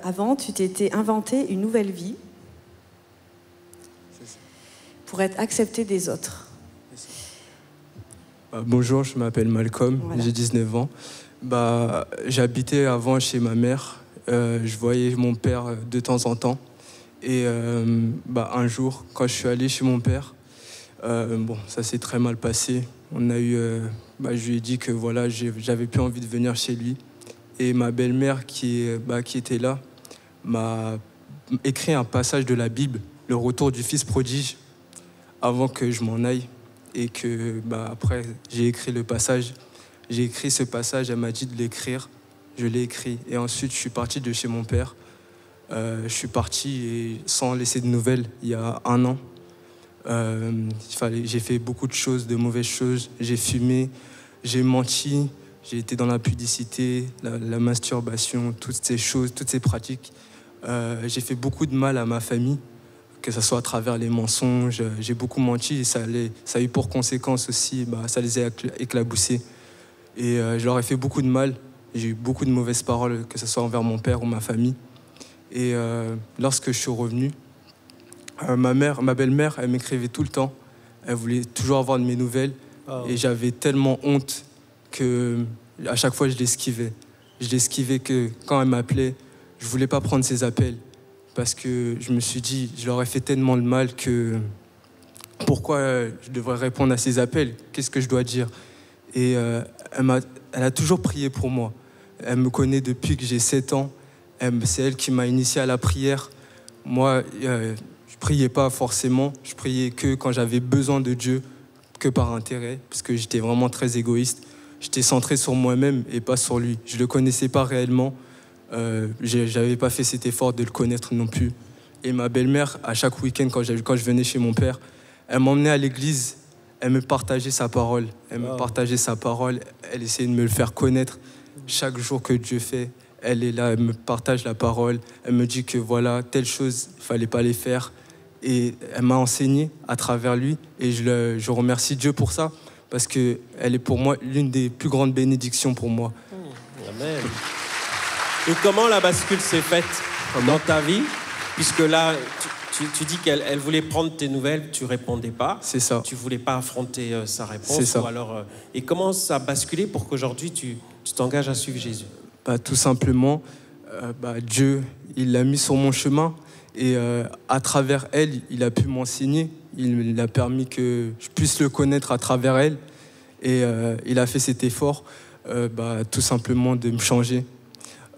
avant tu t'étais inventé une nouvelle vie pour être accepté des autres. Bonjour, je m'appelle Malcolm, voilà. J'ai 19 ans. J'habitais avant chez ma mère, je voyais mon père de temps en temps. Et un jour, quand je suis allé chez mon père, ça s'est très mal passé. On a eu, je lui ai dit que voilà, j'avais plus envie de venir chez lui. Et ma belle-mère qui était là m'a écrit un passage de la Bible, le retour du fils prodige, avant que je m'en aille. Et que après, j'ai écrit le passage. J'ai écrit ce passage, elle m'a dit de l'écrire. Je l'ai écrit. Et ensuite, je suis parti de chez mon père. Je suis parti et sans laisser de nouvelles il y a 1 an. J'ai fait beaucoup de choses, de mauvaises choses. J'ai fumé, j'ai menti, j'ai été dans la pudicité, la masturbation, toutes ces choses, toutes ces pratiques. J'ai fait beaucoup de mal à ma famille, que ce soit à travers les mensonges. J'ai beaucoup menti et ça a eu pour conséquence aussi, ça les a éclaboussés. Et je leur ai fait beaucoup de mal. J'ai eu beaucoup de mauvaises paroles, que ce soit envers mon père ou ma famille. Et lorsque je suis revenu, ma belle-mère, elle m'écrivait tout le temps. Elle voulait toujours avoir de mes nouvelles. Oh. Et j'avais tellement honte qu'à chaque fois, je l'esquivais. Je l'esquivais que quand elle m'appelait, je ne voulais pas prendre ses appels. Parce que je me suis dit, je leur ai fait tellement de mal que pourquoi je devrais répondre à ses appels? Qu'est-ce que je dois dire? Et elle a toujours prié pour moi. Elle me connaît depuis que j'ai 7 ans. C'est elle qui m'a initié à la prière. Moi, je ne priais pas forcément. Je priais que quand j'avais besoin de Dieu, que par intérêt, parce que j'étais vraiment très égoïste. J'étais centré sur moi-même et pas sur lui. Je ne le connaissais pas réellement. Je n'avais pas fait cet effort de le connaître non plus. Et ma belle-mère, à chaque week-end, quand je venais chez mon père, elle m'emmenait à l'église. Elle me partageait sa parole. Elle essayait de me le faire connaître. Chaque jour que Dieu fait, elle est là, elle me partage la parole. Elle me dit que voilà, telle chose, il ne fallait pas les faire. Et elle m'a enseigné à travers lui. Et je remercie Dieu pour ça, parce qu'elle est pour moi l'une des plus grandes bénédictions pour moi. Amen. Et comment la bascule s'est faite dans ta vie? Puisque là, tu dis qu'elle voulait prendre tes nouvelles, tu ne répondais pas. C'est ça. Tu ne voulais pas affronter sa réponse. C'est ça. Ou alors, et comment ça a basculé pour qu'aujourd'hui tu t'engages à suivre Jésus? Tout simplement, Dieu, il l'a mis sur mon chemin. Et à travers elle, il a pu m'enseigner. Il a permis que je puisse le connaître à travers elle. Et il a fait cet effort, tout simplement, de me changer.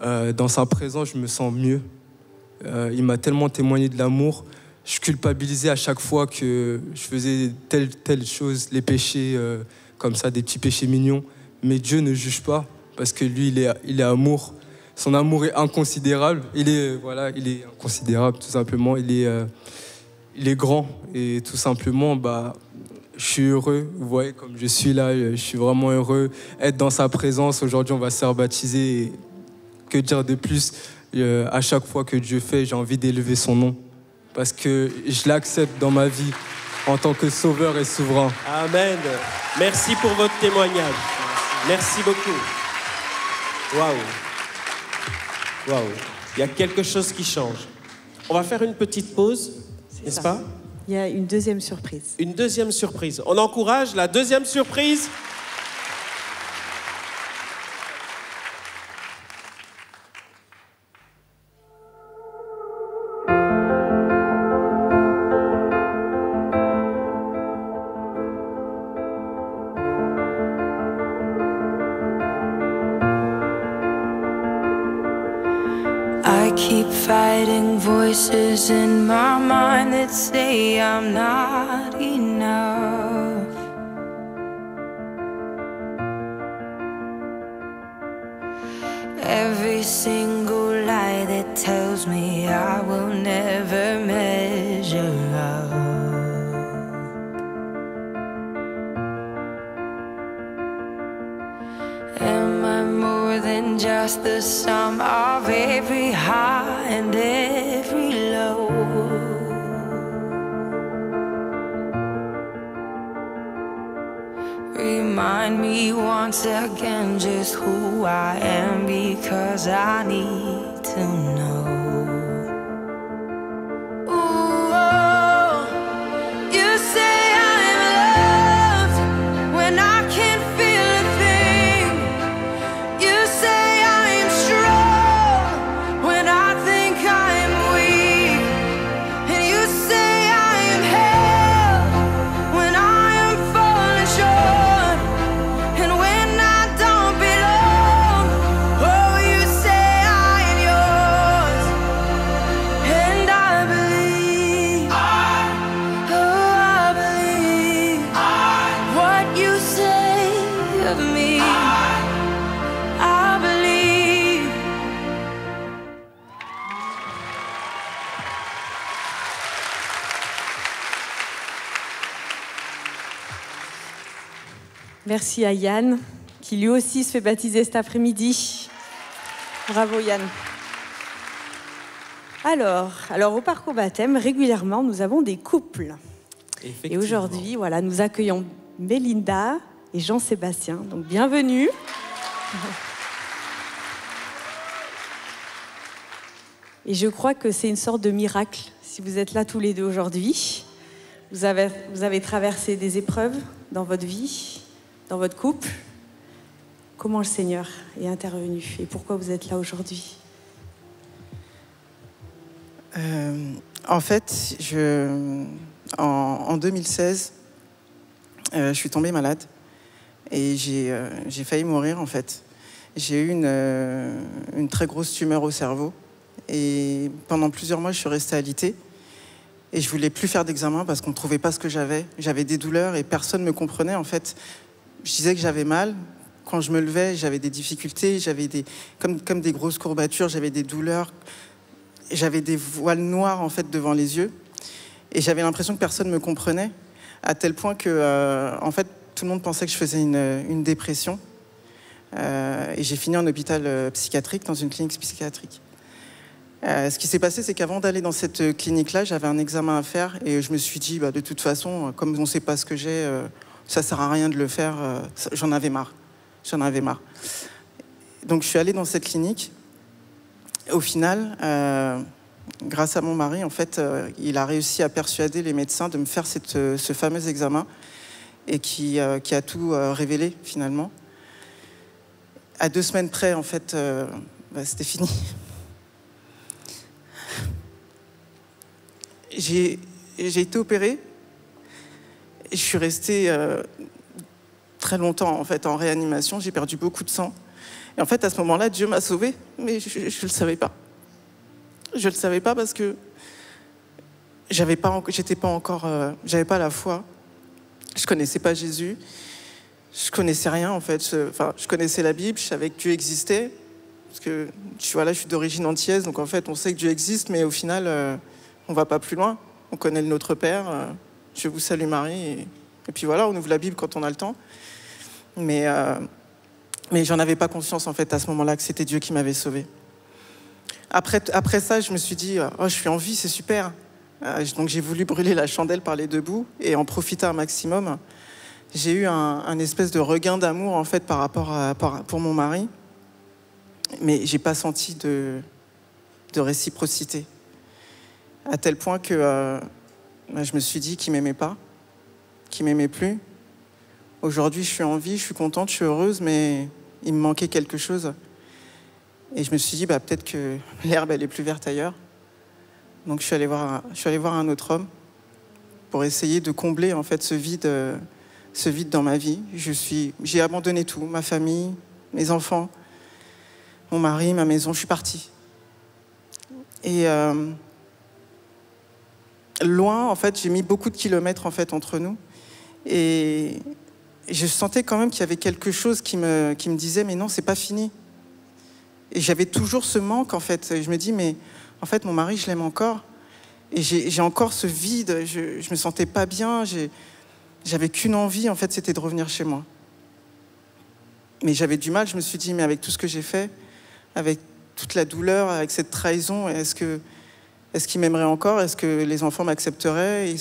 Dans sa présence, je me sens mieux. Il m'a tellement témoigné de l'amour. Je culpabilisais à chaque fois que je faisais telle chose, les péchés, comme ça, des petits péchés mignons. Mais Dieu ne juge pas, parce que lui, il est amour. Son amour est inconsidérable. Il est inconsidérable, tout simplement. Il est grand. Et tout simplement, je suis heureux. Vous voyez, comme je suis là, je suis vraiment heureux. Être dans sa présence. Aujourd'hui, on va se faire baptiser. Et que dire de plus? À chaque fois que Dieu fait, j'ai envie d'élever son nom. Parce que je l'accepte dans ma vie en tant que sauveur et souverain. Amen. Merci pour votre témoignage. Merci beaucoup. Waouh. Il y a quelque chose qui change. On va faire une petite pause, n'est-ce pas? Il y a une deuxième surprise. Une deuxième surprise. On encourage la deuxième surprise. I keep fighting voices in my mind that say I'm not enough. Every single lie that tells me I will never measure up. Am I more than just the sum of every high and every low? Remind me once again just who I am, because I need to know. Ooh, oh, you say I'm loved when I can't feel a thing. You say I'm strong when I think I'm weak. And you say I'm held when I am falling short. And when I don't belong, oh, you say I am yours. And I believe, oh, I believe what you say of me. I believe. Merci à Yann, qui lui aussi se fait baptiser cet après-midi. Bravo Yann. Alors au parcours baptême, régulièrement, nous avons des couples. Et aujourd'hui, voilà, nous accueillons Mélinda et Jean-Sébastien. Donc bienvenue. Et je crois que c'est une sorte de miracle si vous êtes là tous les deux aujourd'hui. Vous avez traversé des épreuves dans votre vie, dans votre couple. Comment le Seigneur est intervenu et pourquoi vous êtes là aujourd'hui? En fait, en 2016, je suis tombée malade Et j'ai failli mourir, en fait. J'ai eu une très grosse tumeur au cerveau. Et pendant plusieurs mois, je suis restée alitée. Et je voulais plus faire d'examen parce qu'on ne trouvait pas ce que j'avais. J'avais des douleurs et personne ne me comprenait, en fait. Je disais que j'avais mal. Quand je me levais, j'avais des difficultés, j'avais comme des grosses courbatures, j'avais des douleurs. J'avais des voiles noirs, en fait, devant les yeux. Et j'avais l'impression que personne ne me comprenait, à tel point que, en fait, tout le monde pensait que je faisais une dépression. Et j'ai fini en hôpital psychiatrique, dans une clinique psychiatrique. Ce qui s'est passé, c'est qu'avant d'aller dans cette clinique-là, j'avais un examen à faire et je me suis dit, de toute façon, comme on ne sait pas ce que j'ai, ça ne sert à rien de le faire. J'en avais marre. Donc je suis allée dans cette clinique. Au final, grâce à mon mari, en fait, il a réussi à persuader les médecins de me faire ce fameux examen et qui a tout révélé finalement. À 2 semaines près, en fait, c'était fini. J'ai été opérée et je suis restée très longtemps en fait en réanimation. J'ai perdu beaucoup de sang. Et en fait, à ce moment-là, Dieu m'a sauvée, mais je le savais pas. Je le savais pas parce que j'avais pas la foi. Je connaissais pas Jésus. Je connaissais rien en fait. Je connaissais la Bible. Je savais que Dieu existait parce que je suis d'origine antillaise, donc en fait, on sait que Dieu existe, mais au final, on va pas plus loin. On connaît le Notre Père. Je vous salue Marie. Et puis voilà, on ouvre la Bible quand on a le temps. Mais j'en avais pas conscience en fait à ce moment-là que c'était Dieu qui m'avait sauvée. Après ça, je me suis dit, je suis en vie, c'est super. Donc j'ai voulu brûler la chandelle par les 2 bouts et en profiter un maximum. J'ai eu un espèce de regain d'amour en fait par rapport pour mon mari, mais j'ai pas senti de réciprocité. À tel point que je me suis dit qu'il m'aimait pas, qu'il m'aimait plus. Aujourd'hui, je suis en vie, je suis contente, je suis heureuse, mais il me manquait quelque chose. Et je me suis dit, peut-être que l'herbe, elle est plus verte ailleurs. Donc je suis allée voir un autre homme pour essayer de combler en fait ce vide dans ma vie. J'ai abandonné tout, ma famille, mes enfants, mon mari, ma maison, je suis partie. Et loin, en fait, j'ai mis beaucoup de kilomètres en fait entre nous. Et je sentais quand même qu'il y avait quelque chose qui me disait, mais non, c'est pas fini. Et j'avais toujours ce manque, en fait. Et je me dis, mais en fait, mon mari, je l'aime encore. Et j'ai encore ce vide. Je me sentais pas bien. J'avais qu'une envie, en fait, c'était de revenir chez moi. Mais j'avais du mal. Je me suis dit, mais avec tout ce que j'ai fait, avec toute la douleur, avec cette trahison, est-ce qu'il m'aimerait encore? Est-ce que les enfants m'accepteraient?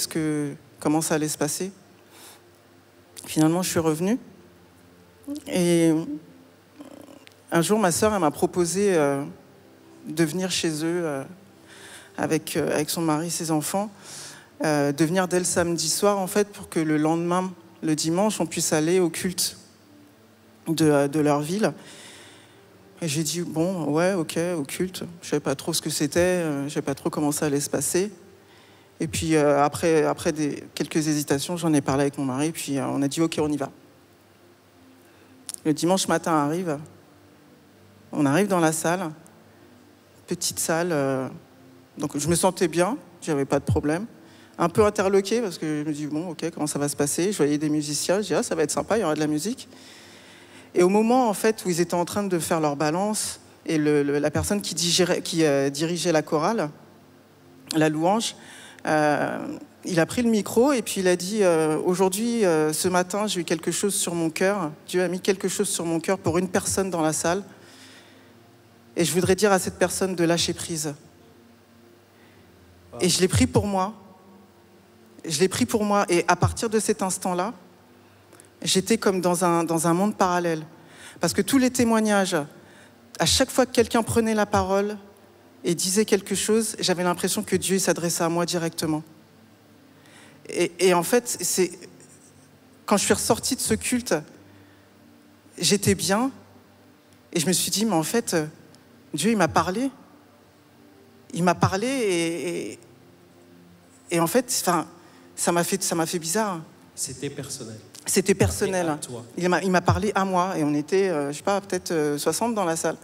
Comment ça allait se passer? Finalement, je suis revenue. Et un jour, ma sœur, elle m'a proposé de venir chez eux avec son mari, ses enfants, de venir dès le samedi soir, en fait, pour que le lendemain, le dimanche, on puisse aller au culte de leur ville. Et j'ai dit, bon, ouais, ok, au culte. Je ne savais pas trop ce que c'était, je ne savais pas trop comment ça allait se passer. Et puis après quelques hésitations, j'en ai parlé avec mon mari, puis on a dit, ok, on y va. Le dimanche matin arrive, on arrive dans la salle, petite salle, donc je me sentais bien, j'avais pas de problème. Un peu interloquée parce que je me dis, bon, ok, comment ça va se passer? Je voyais des musiciens, je dis, ça va être sympa, il y aura de la musique. Et au moment en fait où ils étaient en train de faire leur balance et la personne qui dirigeait la chorale, la louange, il a pris le micro et puis il a dit aujourd'hui, ce matin, j'ai eu quelque chose sur mon cœur. Dieu a mis quelque chose sur mon cœur pour une personne dans la salle. Et je voudrais dire à cette personne de lâcher prise. Et je l'ai pris pour moi. Et à partir de cet instant-là, j'étais comme dans un monde parallèle. Parce que tous les témoignages, à chaque fois que quelqu'un prenait la parole et disait quelque chose, j'avais l'impression que Dieu s'adressait à moi directement. Et en fait, quand je suis ressortie de ce culte, j'étais bien. Et je me suis dit, mais en fait, Dieu, il m'a parlé. Il m'a parlé et en fait, ça m'a fait bizarre. C'était personnel. C'était personnel. À toi. Il m'a parlé à moi et on était, je sais pas, peut-être 60 dans la salle.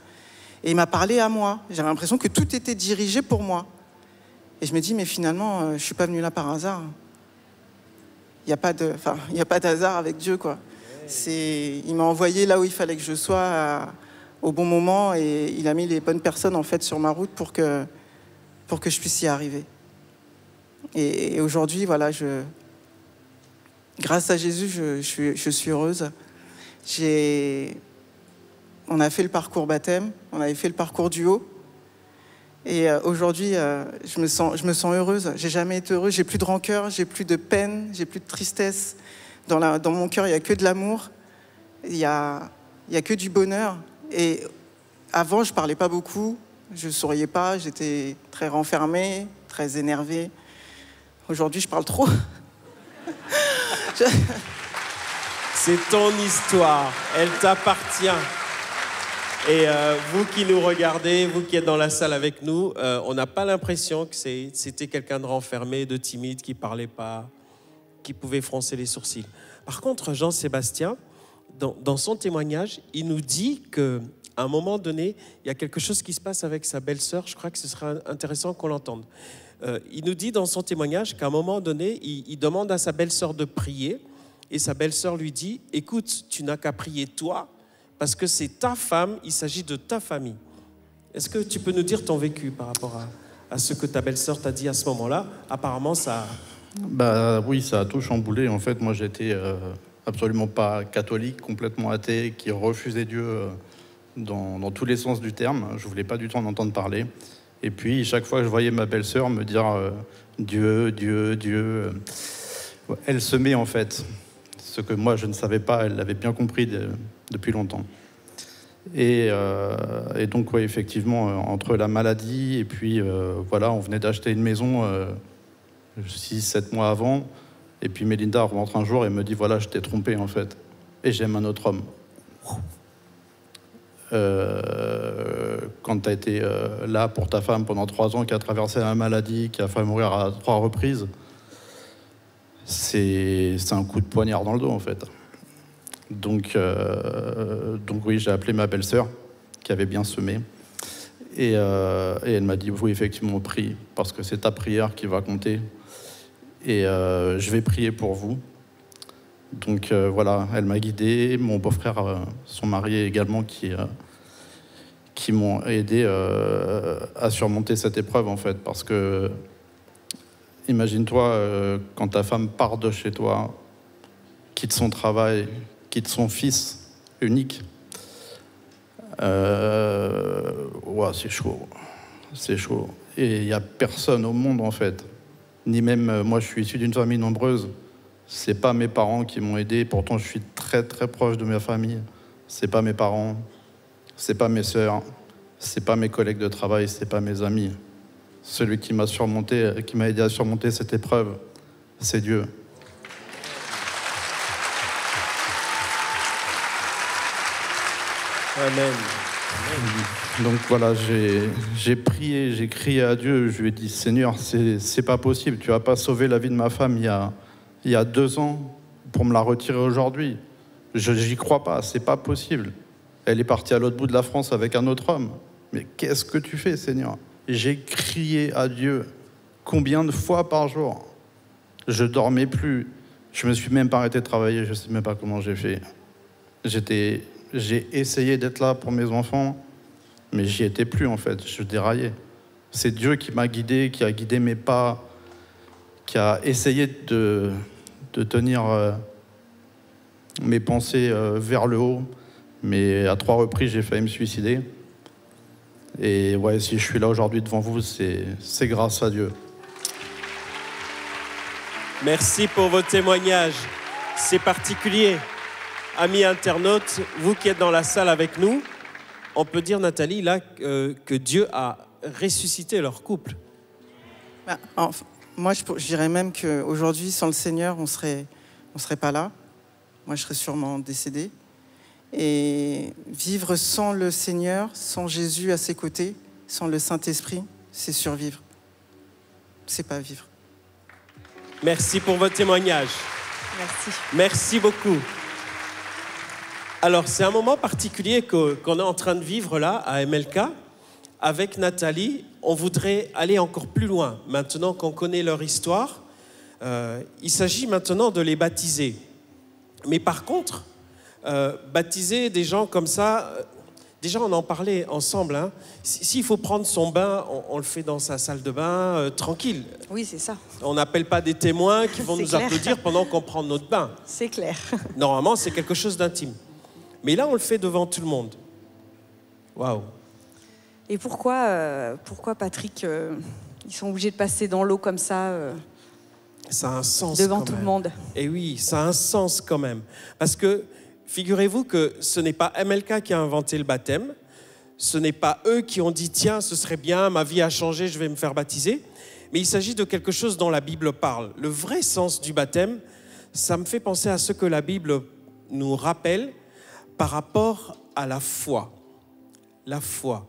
Et il m'a parlé à moi. J'avais l'impression que tout était dirigé pour moi. Et je me dis, mais finalement, je suis pas venue là par hasard. Il n'y a pas de hasard avec Dieu, quoi. Il m'a envoyé là où il fallait que je sois au bon moment et il a mis les bonnes personnes en fait sur ma route pour que je puisse y arriver. Et aujourd'hui, voilà, grâce à Jésus, je suis heureuse. On a fait le parcours baptême, on avait fait le parcours du haut. Et aujourd'hui, je me sens heureuse. J'ai jamais été heureuse, j'ai plus de rancœur, j'ai plus de peine, j'ai plus de tristesse. Dans mon cœur, il n'y a que de l'amour, il y a que du bonheur. Et avant, je parlais pas beaucoup, je souriais pas, j'étais très renfermée, très énervée. Aujourd'hui, je parle trop. C'est ton histoire, elle t'appartient. Et vous qui nous regardez, vous qui êtes dans la salle avec nous, on n'a pas l'impression que c'était quelqu'un de renfermé, de timide, qui parlait pas, qui pouvait froncer les sourcils. Par contre, Jean-Sébastien, dans son témoignage, il nous dit qu'à un moment donné, il y a quelque chose qui se passe avec sa belle-sœur. Je crois que ce serait intéressant qu'on l'entende. Il nous dit dans son témoignage qu'à un moment donné, il demande à sa belle-sœur de prier. Et sa belle-sœur lui dit, écoute, tu n'as qu'à prier toi, parce que c'est ta femme, il s'agit de ta famille. Est-ce que tu peux nous dire ton vécu par rapport à ce que ta belle-sœur t'a dit à ce moment-là? Apparemment, ça... Oui, ça a tout chamboulé. En fait, moi, j'étais absolument pas catholique, complètement athée, qui refusait Dieu dans tous les sens du terme. Je voulais pas du tout en entendre parler. Et puis, chaque fois que je voyais ma belle-sœur me dire Dieu, Dieu, Dieu, elle semait en fait. Ce que moi, je ne savais pas, elle l'avait bien compris depuis longtemps. Et donc, ouais, effectivement, entre la maladie et puis, voilà, on venait d'acheter une maison 6-7 mois avant. Et puis Mélinda rentre un jour et me dit, voilà, je t'ai trompé, en fait. Et j'aime un autre homme. Quand tu as été là pour ta femme pendant 3 ans, qui a traversé la maladie, qui a fait mourir à 3 reprises, c'est un coup de poignard dans le dos, en fait. Donc oui, j'ai appelé ma belle-sœur, qui avait bien semé. Et elle m'a dit, oui, effectivement, prie, parce que c'est ta prière qui va compter. Et je vais prier pour vous. Donc voilà, elle m'a guidé. Mon beau-frère, son mari également, qui m'ont aidé à surmonter cette épreuve, en fait. Parce que, imagine-toi, quand ta femme part de chez toi, quitte son travail, quitte son fils unique, ouais, c'est chaud. C'est chaud. Et il n'y a personne au monde, en fait. Ni même, moi, je suis issu d'une famille nombreuse. C'est pas mes parents qui m'ont aidé. Pourtant, je suis très, très proche de ma famille. C'est pas mes parents. C'est pas mes sœurs. C'est pas mes collègues de travail. C'est pas mes amis. Celui qui m'a aidé à surmonter cette épreuve, c'est Dieu. Amen. Donc voilà, j'ai prié, j'ai crié à Dieu, je lui ai dit, Seigneur, c'est pas possible, tu vas pas sauver la vie de ma femme il y a 2 ans pour me la retirer aujourd'hui. J'y crois pas, c'est pas possible. Elle est partie à l'autre bout de la France avec un autre homme. Mais qu'est-ce que tu fais, Seigneur? J'ai crié à Dieu combien de fois par jour? Je dormais plus, je me suis même pas arrêté de travailler, je sais même pas comment j'ai fait. J'ai essayé d'être là pour mes enfants, mais j'y étais plus, en fait, je déraillais. C'est Dieu qui m'a guidé, qui a guidé mes pas, qui a essayé de tenir mes pensées vers le haut, mais à 3 reprises, j'ai failli me suicider. Et ouais, si je suis là aujourd'hui devant vous, c'est grâce à Dieu. Merci pour vos témoignages. C'est particulier. Amis internautes, vous qui êtes dans la salle avec nous, on peut dire, Nathalie, là, que Dieu a ressuscité leur couple. Enfin, moi, je dirais même qu'aujourd'hui, sans le Seigneur, on serait pas là. Moi, je serais sûrement décédée. Et vivre sans le Seigneur, sans Jésus à ses côtés, sans le Saint-Esprit, c'est survivre. C'est pas vivre. Merci pour votre témoignage. Merci. Merci beaucoup. Alors, c'est un moment particulier qu'on est en train de vivre là, à MLK. Avec Nathalie, on voudrait aller encore plus loin. Maintenant qu'on connaît leur histoire, il s'agit maintenant de les baptiser. Mais par contre, baptiser des gens comme ça, déjà on en parlait ensemble, hein. S'il faut prendre son bain, on le fait dans sa salle de bain, tranquille. Oui, c'est ça. On n'appelle pas des témoins qui vont C'est nous clair. applaudir pendant qu'on prend notre bain. C'est clair. Normalement, c'est quelque chose d'intime. Mais là, on le fait devant tout le monde. Waouh. Et pourquoi Patrick, ils sont obligés de passer dans l'eau comme ça Ça a un sens devant quand tout même. le monde? Et oui, ça a un sens quand même. Parce que, figurez-vous que ce n'est pas MLK qui a inventé le baptême, ce n'est pas eux qui ont dit « Tiens, ce serait bien, ma vie a changé, je vais me faire baptiser », mais il s'agit de quelque chose dont la Bible parle. Le vrai sens du baptême, ça me fait penser à ce que la Bible nous rappelle par rapport à la foi. La foi.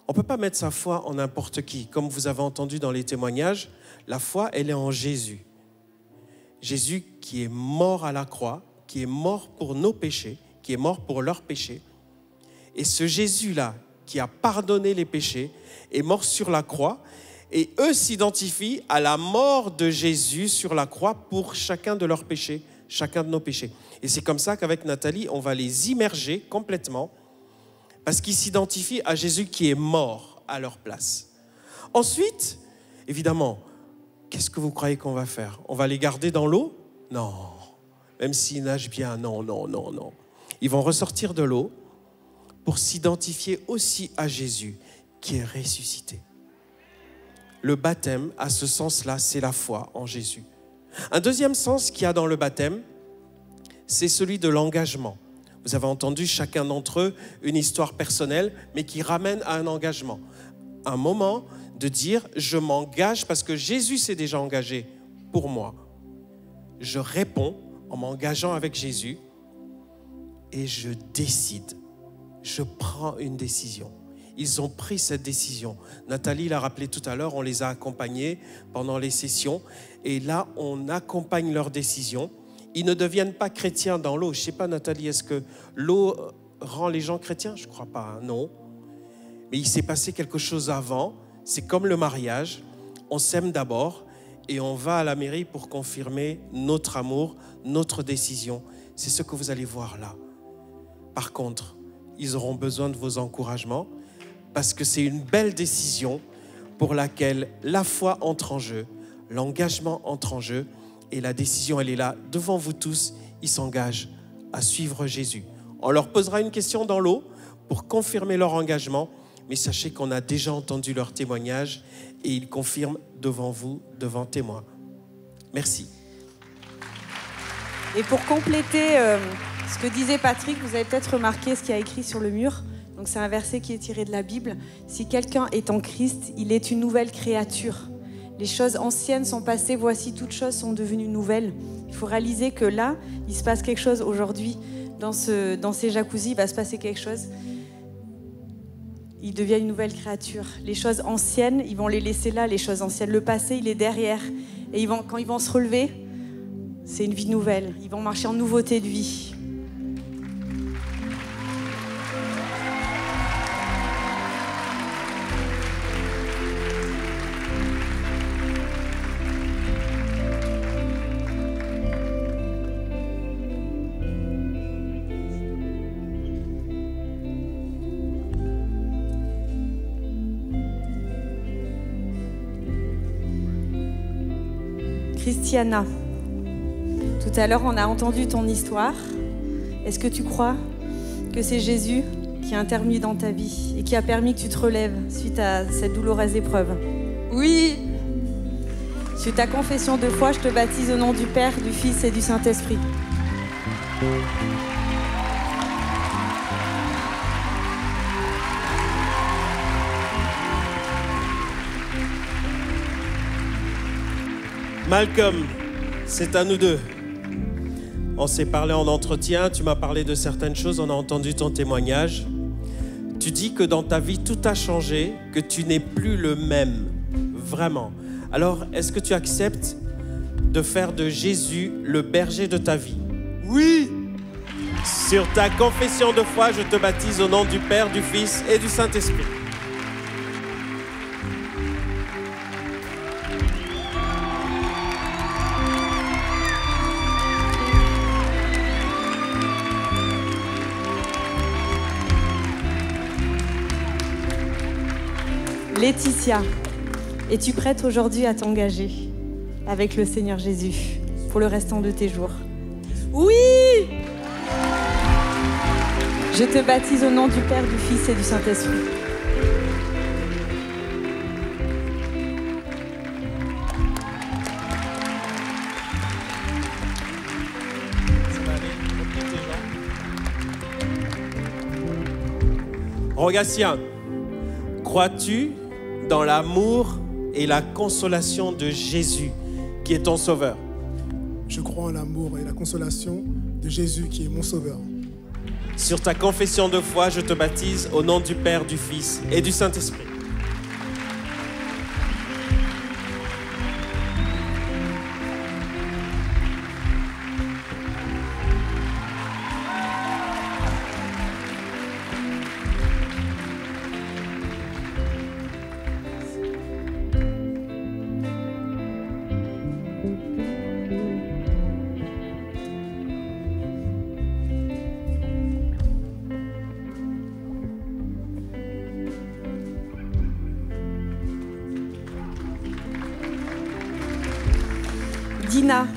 On ne peut pas mettre sa foi en n'importe qui. Comme vous avez entendu dans les témoignages, la foi, elle est en Jésus. Jésus qui est mort à la croix, qui est mort pour nos péchés, qui est mort pour leurs péchés. Et ce Jésus-là, qui a pardonné les péchés, est mort sur la croix. Et eux s'identifient à la mort de Jésus sur la croix pour chacun de leurs péchés, chacun de nos péchés. Et c'est comme ça qu'avec Nathalie, on va les immerger complètement parce qu'ils s'identifient à Jésus qui est mort à leur place. Ensuite, évidemment, qu'est-ce que vous croyez qu'on va faire? On va les garder dans l'eau? Non. Même s'ils nagent bien, non, non, non, non. Ils vont ressortir de l'eau pour s'identifier aussi à Jésus qui est ressuscité. Le baptême, à ce sens-là, c'est la foi en Jésus. Un deuxième sens qu'il y a dans le baptême, c'est celui de l'engagement. Vous avez entendu chacun d'entre eux une histoire personnelle, mais qui ramène à un engagement. Un moment de dire, je m'engage parce que Jésus s'est déjà engagé pour moi. Je réponds en m'engageant avec Jésus et je décide. Je prends une décision. Ils ont pris cette décision. Nathalie l'a rappelé tout à l'heure, on les a accompagnés pendant les sessions. Et là, on accompagne leurs décisions. Ils ne deviennent pas chrétiens dans l'eau. Je ne sais pas, Nathalie, est-ce que l'eau rend les gens chrétiens? Je ne crois pas, hein, non. Mais il s'est passé quelque chose avant. C'est comme le mariage. On s'aime d'abord et on va à la mairie pour confirmer notre amour, notre décision. C'est ce que vous allez voir là. Par contre, ils auront besoin de vos encouragements parce que c'est une belle décision pour laquelle la foi entre en jeu, l'engagement entre en jeu et la décision, elle est là. Devant vous tous, ils s'engagent à suivre Jésus. On leur posera une question dans l'eau pour confirmer leur engagement, mais sachez qu'on a déjà entendu leur témoignage et ils confirment devant vous, devant témoins. Merci. Et pour compléter ce que disait Patrick, vous avez peut-être remarqué ce qu'il y a écrit sur le mur. Donc c'est un verset qui est tiré de la Bible. Si quelqu'un est en Christ, il est une nouvelle créature. Les choses anciennes sont passées, voici toutes choses sont devenues nouvelles. Il faut réaliser que là, il se passe quelque chose aujourd'hui. Dans ces jacuzzis, il va se passer quelque chose. Il devient une nouvelle créature. Les choses anciennes, ils vont les laisser là, les choses anciennes. Le passé, il est derrière. Et quand ils vont se relever, c'est une vie nouvelle. Ils vont marcher en nouveauté de vie. Christiana, tout à l'heure on a entendu ton histoire. Est-ce que tu crois que c'est Jésus qui a intervenu dans ta vie et qui a permis que tu te relèves suite à cette douloureuse épreuve? Oui. Sur ta confession de foi, je te baptise au nom du Père, du Fils et du Saint-Esprit. Malcolm, c'est à nous deux. On s'est parlé en entretien, tu m'as parlé de certaines choses, on a entendu ton témoignage. Tu dis que dans ta vie, tout a changé, que tu n'es plus le même, vraiment. Alors, est-ce que tu acceptes de faire de Jésus le berger de ta vie? Oui. Sur ta confession de foi, je te baptise au nom du Père, du Fils et du Saint-Esprit. Laetitia, es-tu prête aujourd'hui à t'engager avec le Seigneur Jésus pour le restant de tes jours? Oui! Je te baptise au nom du Père, du Fils et du Saint-Esprit. Rogatien, crois-tu dans l'amour et la consolation de Jésus, qui est ton sauveur? Je crois en l'amour et la consolation de Jésus, qui est mon sauveur. Sur ta confession de foi, je te baptise au nom du Père, du Fils et du Saint-Esprit. Dina,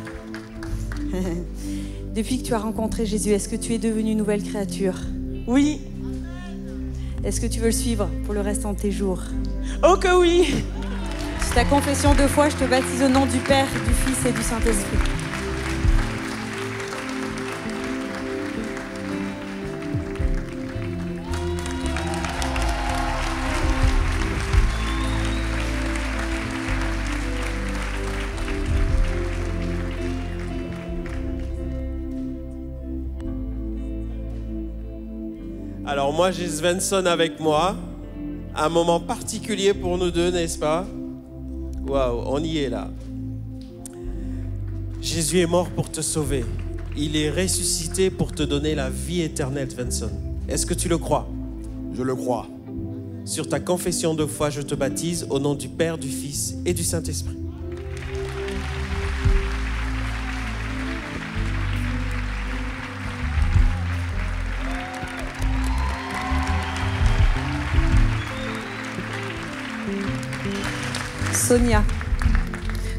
depuis que tu as rencontré Jésus, est-ce que tu es devenue une nouvelle créature? Oui. Est-ce que tu veux le suivre pour le restant de tes jours? Oh que oui! Sur ta confession de foi, je te baptise au nom du Père, du Fils et du Saint-Esprit. Alors moi, j'ai Svensson avec moi. Un moment particulier pour nous deux, n'est-ce pas? Waouh, on y est là. Jésus est mort pour te sauver. Il est ressuscité pour te donner la vie éternelle, Svensson. Est-ce que tu le crois? Je le crois. Sur ta confession de foi, je te baptise au nom du Père, du Fils et du Saint-Esprit. Sonia,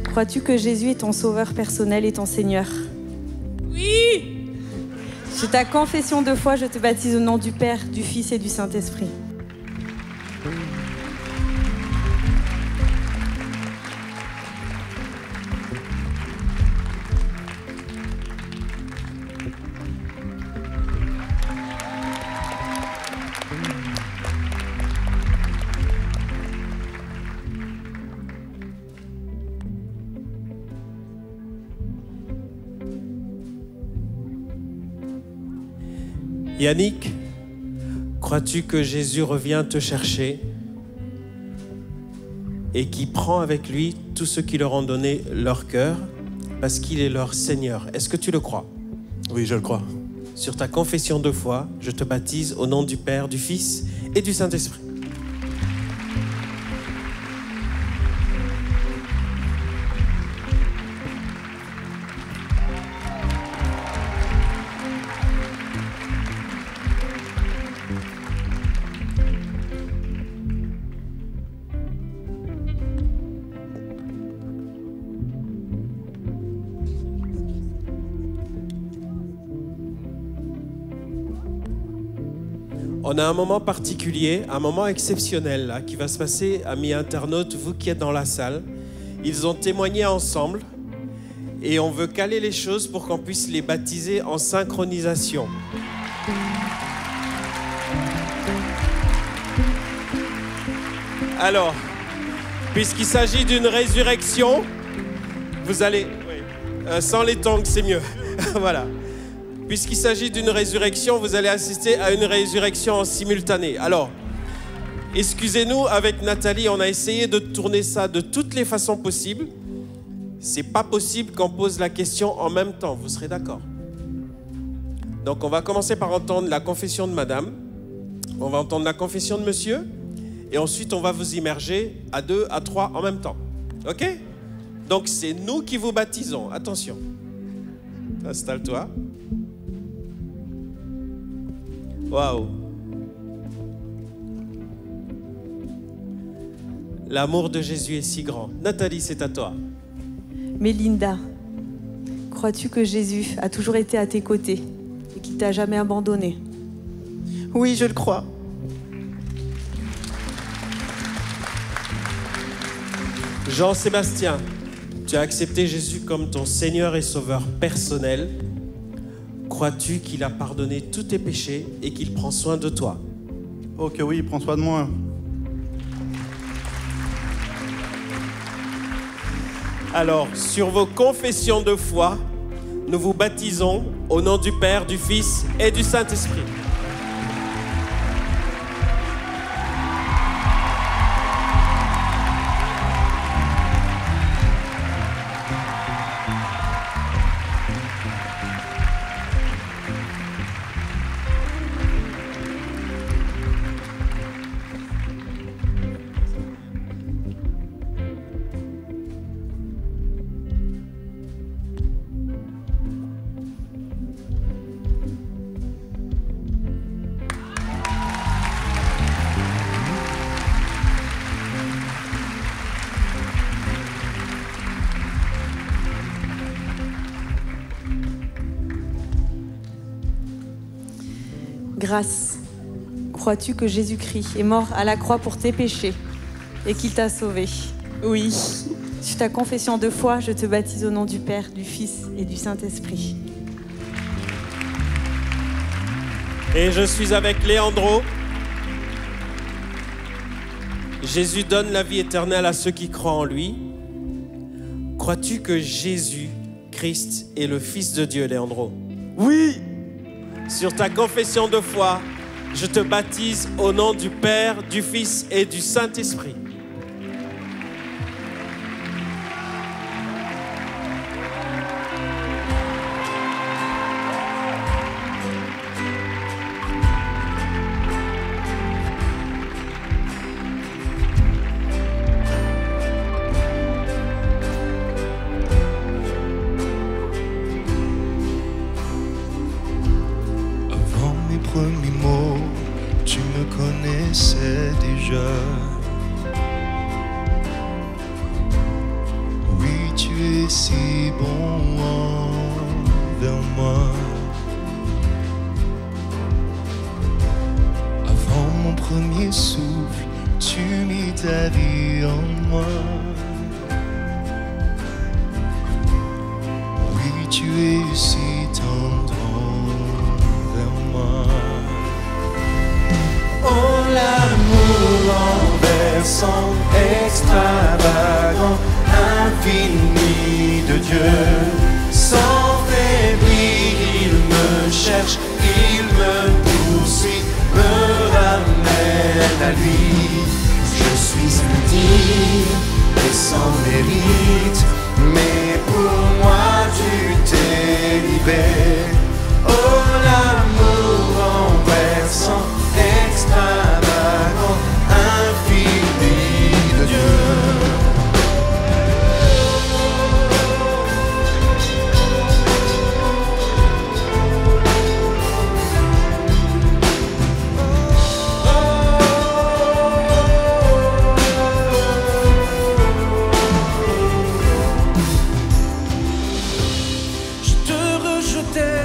crois-tu que Jésus est ton sauveur personnel et ton Seigneur? Oui! Sur ta confession de foi, je te baptise au nom du Père, du Fils et du Saint-Esprit. Yannick, crois-tu que Jésus revient te chercher et qui prend avec lui tous ceux qui leur ont donné leur cœur parce qu'il est leur Seigneur? Est-ce que tu le crois? Oui, je le crois. Sur ta confession de foi, je te baptise au nom du Père, du Fils et du Saint-Esprit. On a un moment particulier, un moment exceptionnel là, qui va se passer, amis internautes, vous qui êtes dans la salle. Ils ont témoigné ensemble et on veut caler les choses pour qu'on puisse les baptiser en synchronisation. Alors, puisqu'il s'agit d'une résurrection, vous allez... sans les tongs, c'est mieux. Voilà. Puisqu'il s'agit d'une résurrection, vous allez assister à une résurrection en simultané. Alors, excusez-nous, avec Nathalie, on a essayé de tourner ça de toutes les façons possibles. c'est pas possible qu'on pose la question en même temps. Vous serez d'accord? Donc, on va commencer par entendre la confession de madame. On va entendre la confession de monsieur. Et ensuite, on va vous immerger à 2, à 3 en même temps. OK? Donc, c'est nous qui vous baptisons. Attention. Installe-toi. Waouh. L'amour de Jésus est si grand. Nathalie, c'est à toi. Mélinda, crois-tu que Jésus a toujours été à tes côtés et qu'il t'a jamais abandonné? Oui, je le crois. Jean-Sébastien, tu as accepté Jésus comme ton Seigneur et Sauveur personnel. Crois-tu qu'il a pardonné tous tes péchés et qu'il prend soin de toi? Oh que oui, il prend soin de moi. Alors, sur vos confessions de foi, nous vous baptisons au nom du Père, du Fils et du Saint-Esprit. Grâce, crois-tu que Jésus-Christ est mort à la croix pour tes péchés et qu'il t'a sauvé? Oui. Sur ta confession de foi, je te baptise au nom du Père, du Fils et du Saint-Esprit. Et je suis avec Léandro. Jésus donne la vie éternelle à ceux qui croient en lui. Crois-tu que Jésus-Christ est le Fils de Dieu, Léandro? Oui. Sur ta confession de foi, je te baptise au nom du Père, du Fils et du Saint-Esprit. Je te rejetais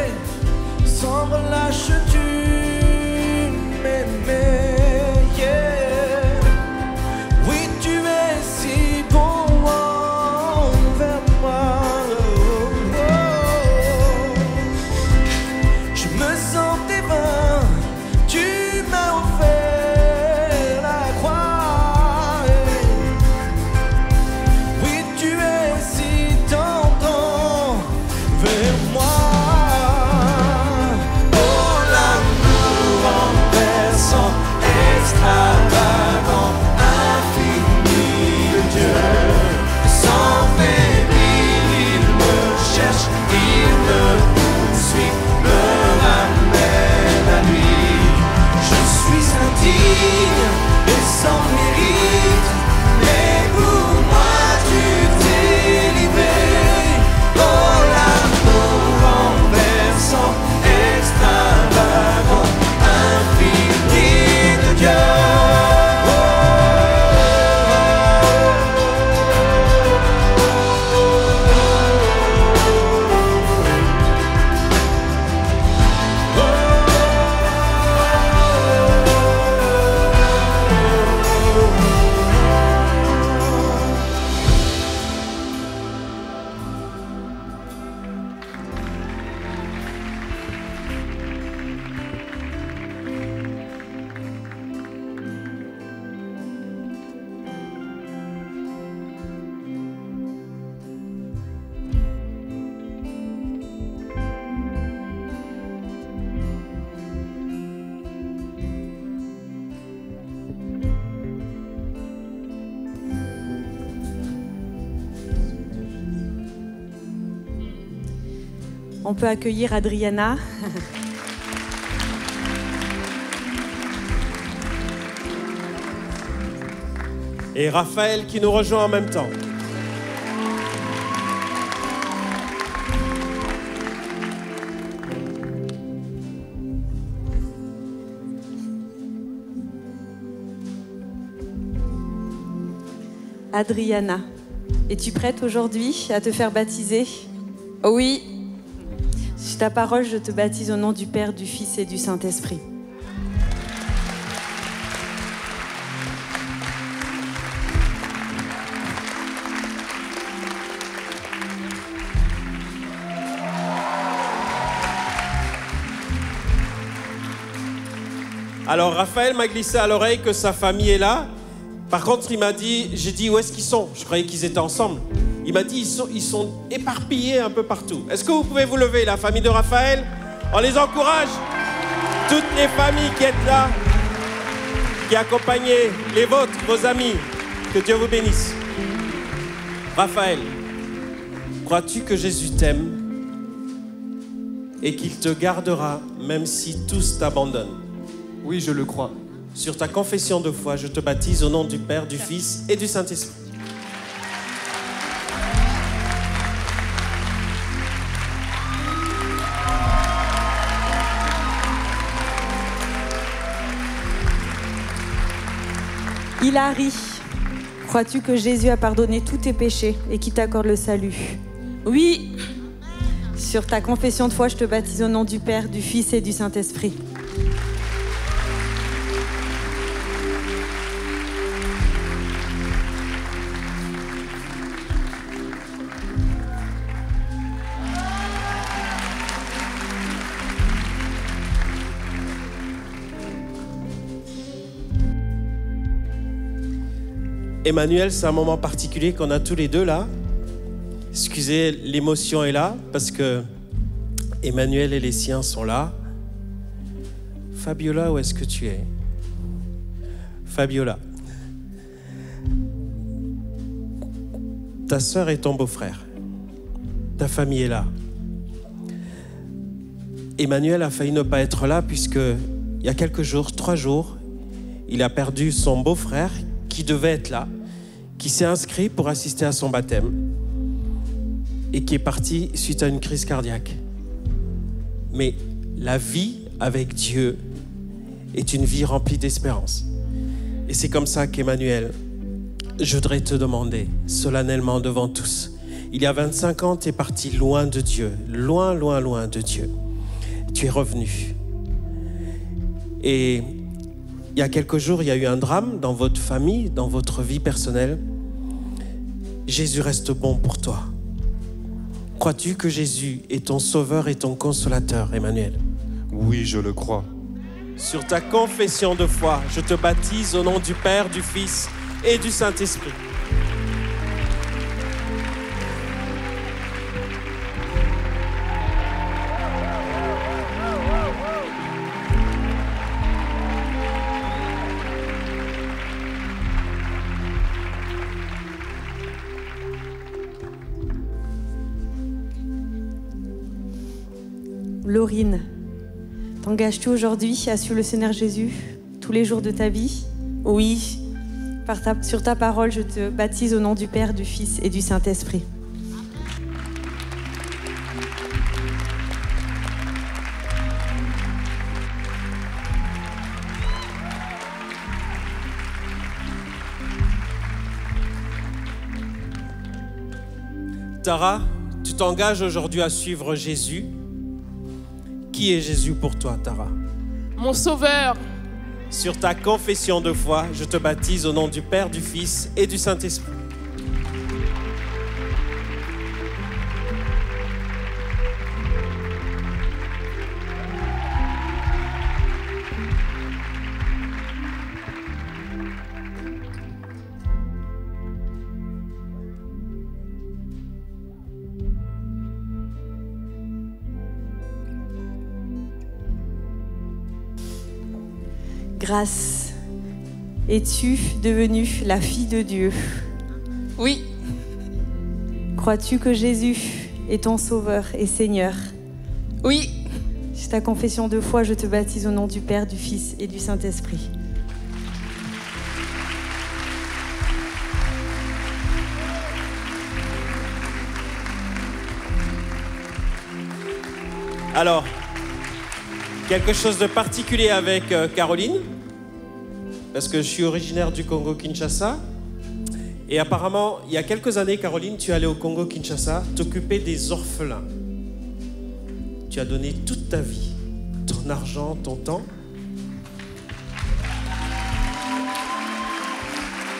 On peut accueillir Adriana. Et Raphaël qui nous rejoint en même temps. Adriana, es-tu prête aujourd'hui à te faire baptiser? Oui. Sur ta parole, je te baptise au nom du Père, du Fils et du Saint-Esprit. Alors Raphaël m'a glissé à l'oreille que sa famille est là. Par contre, il m'a dit, j'ai dit où est-ce qu'ils sont? Je croyais qu'ils étaient ensemble. Il m'a dit ils sont éparpillés un peu partout. Est-ce que vous pouvez vous lever, la famille de Raphaël? On les encourage. Toutes les familles qui êtes là, qui accompagnez les vôtres, vos amis. Que Dieu vous bénisse. Raphaël, crois-tu que Jésus t'aime et qu'il te gardera même si tous t'abandonnent? Oui, je le crois. Sur ta confession de foi, je te baptise au nom du Père, du Fils et du Saint-Esprit. Hilary, crois-tu que Jésus a pardonné tous tes péchés et qu'il t'accorde le salut? Oui. Sur ta confession de foi, je te baptise au nom du Père, du Fils et du Saint-Esprit. Emmanuel, c'est un moment particulier qu'on a tous les deux là. Excusez, l'émotion est là parce que Emmanuel et les siens sont là. Fabiola, où est-ce que tu es? Fabiola, ta sœur et ton beau-frère, ta famille est là. Emmanuel a failli ne pas être là puisque il y a quelques jours, 3 jours, il a perdu son beau-frère qui devait être là, qui s'est inscrit pour assister à son baptême et qui est parti suite à une crise cardiaque. Mais la vie avec Dieu est une vie remplie d'espérance. Et c'est comme ça qu'Emmanuel, je voudrais te demander solennellement devant tous, il y a 25 ans, tu es parti loin de Dieu, loin, loin, loin de Dieu. Tu es revenu. Et il y a quelques jours, il y a eu un drame dans votre famille, dans votre vie personnelle. Jésus reste bon pour toi. Crois-tu que Jésus est ton sauveur et ton consolateur, Emmanuel? Oui, je le crois. Sur ta confession de foi, je te baptise au nom du Père, du Fils et du Saint-Esprit. Laurine, t'engages-tu aujourd'hui à suivre le Seigneur Jésus tous les jours de ta vie? Oui. Sur ta parole, je te baptise au nom du Père, du Fils et du Saint-Esprit. Tara, tu t'engages aujourd'hui à suivre Jésus. Qui est Jésus pour toi, Tara? Mon sauveur. Sur ta confession de foi, je te baptise au nom du Père, du Fils et du Saint-Esprit. Grâce, es-tu devenue la fille de Dieu? Oui. Crois-tu que Jésus est ton sauveur et Seigneur? Oui. C'est ta confession de foi, je te baptise au nom du Père, du Fils et du Saint-Esprit. Alors, quelque chose de particulier avec Caroline, parce que je suis originaire du Congo-Kinshasa. Et apparemment, il y a quelques années, Caroline, tu es allée au Congo-Kinshasa t'occuper des orphelins. Tu as donné toute ta vie, ton argent, ton temps.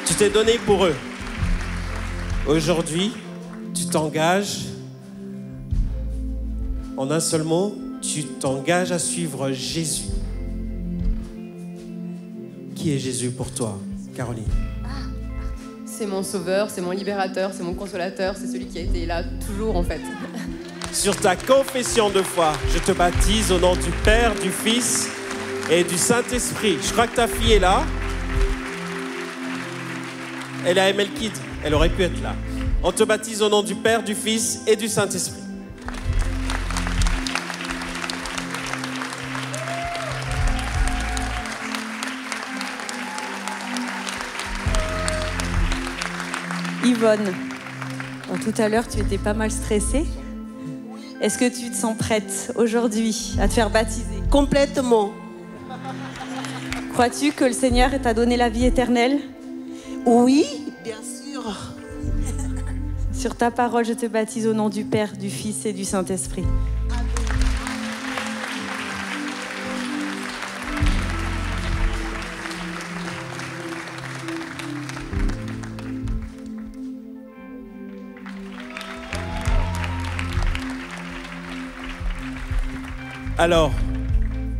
Tu t'es donné pour eux. Aujourd'hui, tu t'engages, en un seul mot, tu t'engages à suivre Jésus. Qui est Jésus pour toi, Caroline? C'est mon sauveur, c'est mon libérateur, c'est mon consolateur, c'est celui qui a été là toujours en fait. Sur ta confession de foi, je te baptise au nom du Père, du Fils et du Saint-Esprit. Je crois que ta fille est là. Elle est à Emelkid, elle aurait pu être là. On te baptise au nom du Père, du Fils et du Saint-Esprit. Yvonne, bon, tout à l'heure, tu étais pas mal stressée. Est-ce que tu te sens prête aujourd'hui à te faire baptiser? Complètement. Crois-tu que le Seigneur t'a donné la vie éternelle? Oui, bien sûr. Sur ta parole, je te baptise au nom du Père, du Fils et du Saint-Esprit. Alors,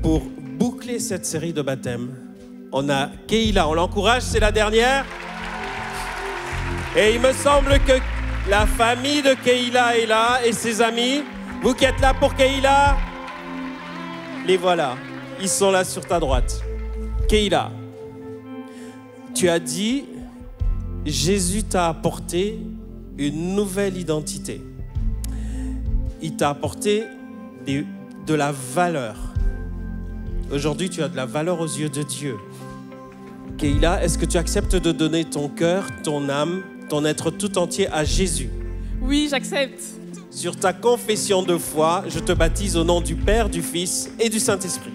pour boucler cette série de baptêmes, on a Keïla, on l'encourage, c'est la dernière. Et il me semble que la famille de Keïla est là et ses amis. Vous qui êtes là pour Keïla, les voilà, ils sont là sur ta droite. Keïla, tu as dit, Jésus t'a apporté une nouvelle identité. Il t'a apporté de la valeur. Aujourd'hui, tu as de la valeur aux yeux de Dieu. Keïla, est-ce que tu acceptes de donner ton cœur, ton âme, ton être tout entier à Jésus? Oui, j'accepte. Sur ta confession de foi, je te baptise au nom du Père, du Fils et du Saint-Esprit.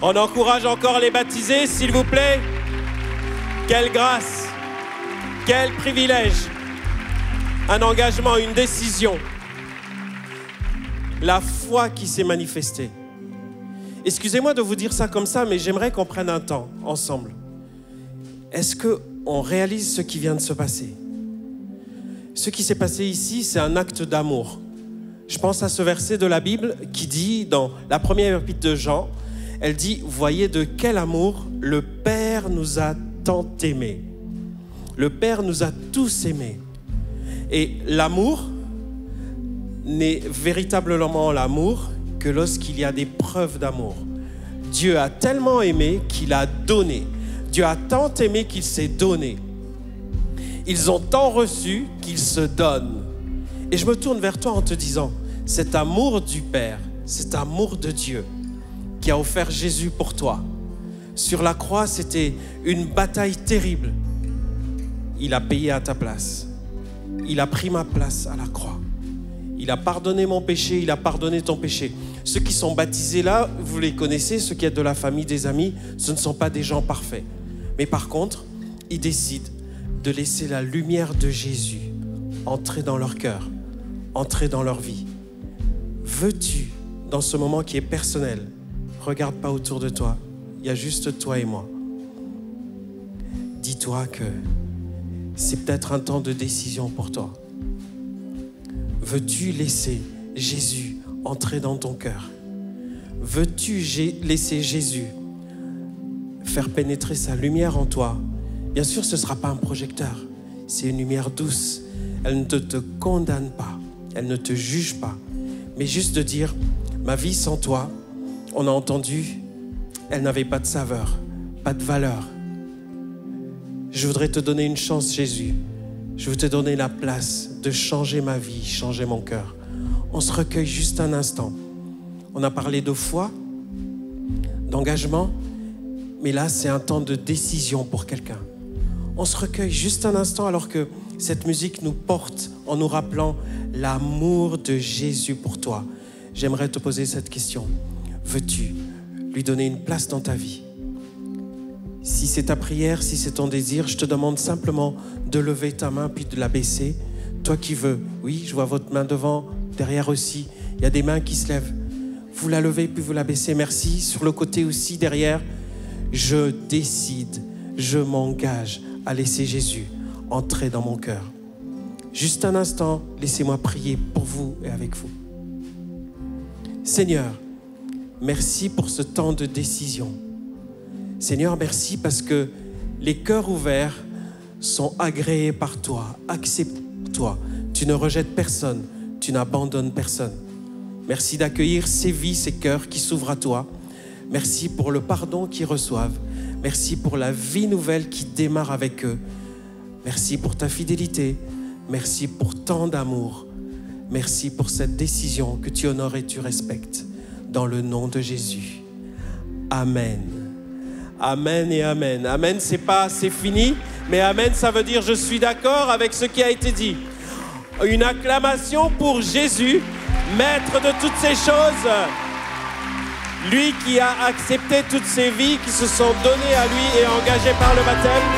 On encourage encore les baptisés, s'il vous plaît. Quelle grâce, quel privilège. Un engagement, une décision. La foi qui s'est manifestée. Excusez-moi de vous dire ça comme ça, mais j'aimerais qu'on prenne un temps ensemble. Est-ce qu'on réalise ce qui vient de se passer? Ce qui s'est passé ici, c'est un acte d'amour. Je pense à ce verset de la Bible qui dit, dans la première épître de Jean, elle dit, voyez de quel amour le Père nous a tant aimés. Le Père nous a tous aimés. Et l'amour n'est véritablement l'amour que lorsqu'il y a des preuves d'amour. Dieu a tellement aimé qu'il a donné. Dieu a tant aimé qu'il s'est donné. Ils ont tant reçu qu'ils se donnent. Et je me tourne vers toi en te disant, cet amour du Père, cet amour de Dieu, qui a offert Jésus pour toi. Sur la croix, c'était une bataille terrible. Il a payé à ta place. Il a pris ma place à la croix. Il a pardonné mon péché, il a pardonné ton péché. Ceux qui sont baptisés là, vous les connaissez, ceux qui êtes de la famille, des amis, ce ne sont pas des gens parfaits. Mais par contre, ils décident de laisser la lumière de Jésus entrer dans leur cœur, entrer dans leur vie. Veux-tu, dans ce moment qui est personnel, regarde pas autour de toi, il y a juste toi et moi. Dis-toi que c'est peut-être un temps de décision pour toi. Veux-tu laisser Jésus entrer dans ton cœur? veux-tu laisser Jésus faire pénétrer sa lumière en toi? Bien sûr, ce ne sera pas un projecteur. C'est une lumière douce. Elle ne te condamne pas. Elle ne te juge pas. Mais juste de dire, ma vie sans toi, on a entendu, elle n'avait pas de saveur, pas de valeur. Je voudrais te donner une chance, Jésus. Je veux te donner la place de changer ma vie, changer mon cœur. On se recueille juste un instant. On a parlé de foi, d'engagement, mais là, c'est un temps de décision pour quelqu'un. On se recueille juste un instant alors que cette musique nous porte en nous rappelant l'amour de Jésus pour toi. J'aimerais te poser cette question. Veux-tu lui donner une place dans ta vie? Si c'est ta prière, si c'est ton désir, je te demande simplement de lever ta main puis de la baisser. Toi qui veux, oui, je vois votre main devant, derrière aussi. Il y a des mains qui se lèvent. Vous la levez puis vous la baissez. Merci. Sur le côté aussi, derrière, je décide, je m'engage à laisser Jésus entrer dans mon cœur. Juste un instant, laissez-moi prier pour vous et avec vous. Seigneur, merci pour ce temps de décision. Seigneur, merci parce que les cœurs ouverts sont agréés par toi, accepte-toi. Tu ne rejettes personne, tu n'abandonnes personne. Merci d'accueillir ces vies, ces cœurs qui s'ouvrent à toi. Merci pour le pardon qu'ils reçoivent. Merci pour la vie nouvelle qui démarre avec eux. Merci pour ta fidélité. Merci pour tant d'amour. Merci pour cette décision que tu honores et tu respectes. Dans le nom de Jésus. Amen. Amen et amen. Amen, c'est pas c'est fini, mais amen, ça veut dire je suis d'accord avec ce qui a été dit. Une acclamation pour Jésus, maître de toutes ces choses. Lui qui a accepté toutes ces vies qui se sont données à lui et engagées par le baptême.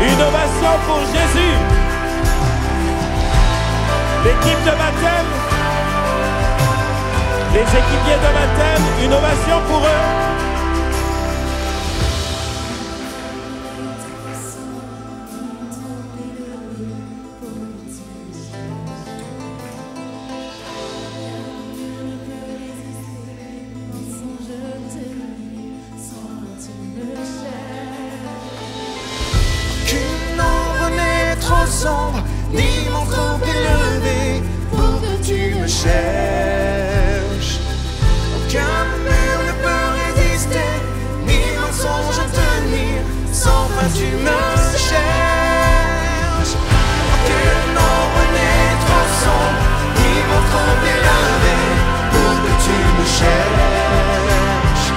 Une ovation pour Jésus. L'équipe de baptême, les équipiers de baptême, une ovation pour eux. Sombre, ni mon trop élevé pour que tu me cherches. Aucun mur ne peut résister, ni mensonge à tenir, sans fin tu me cherches. Aucune ombre n'est trop sombre, ni mon trop élevé pour que tu me cherches.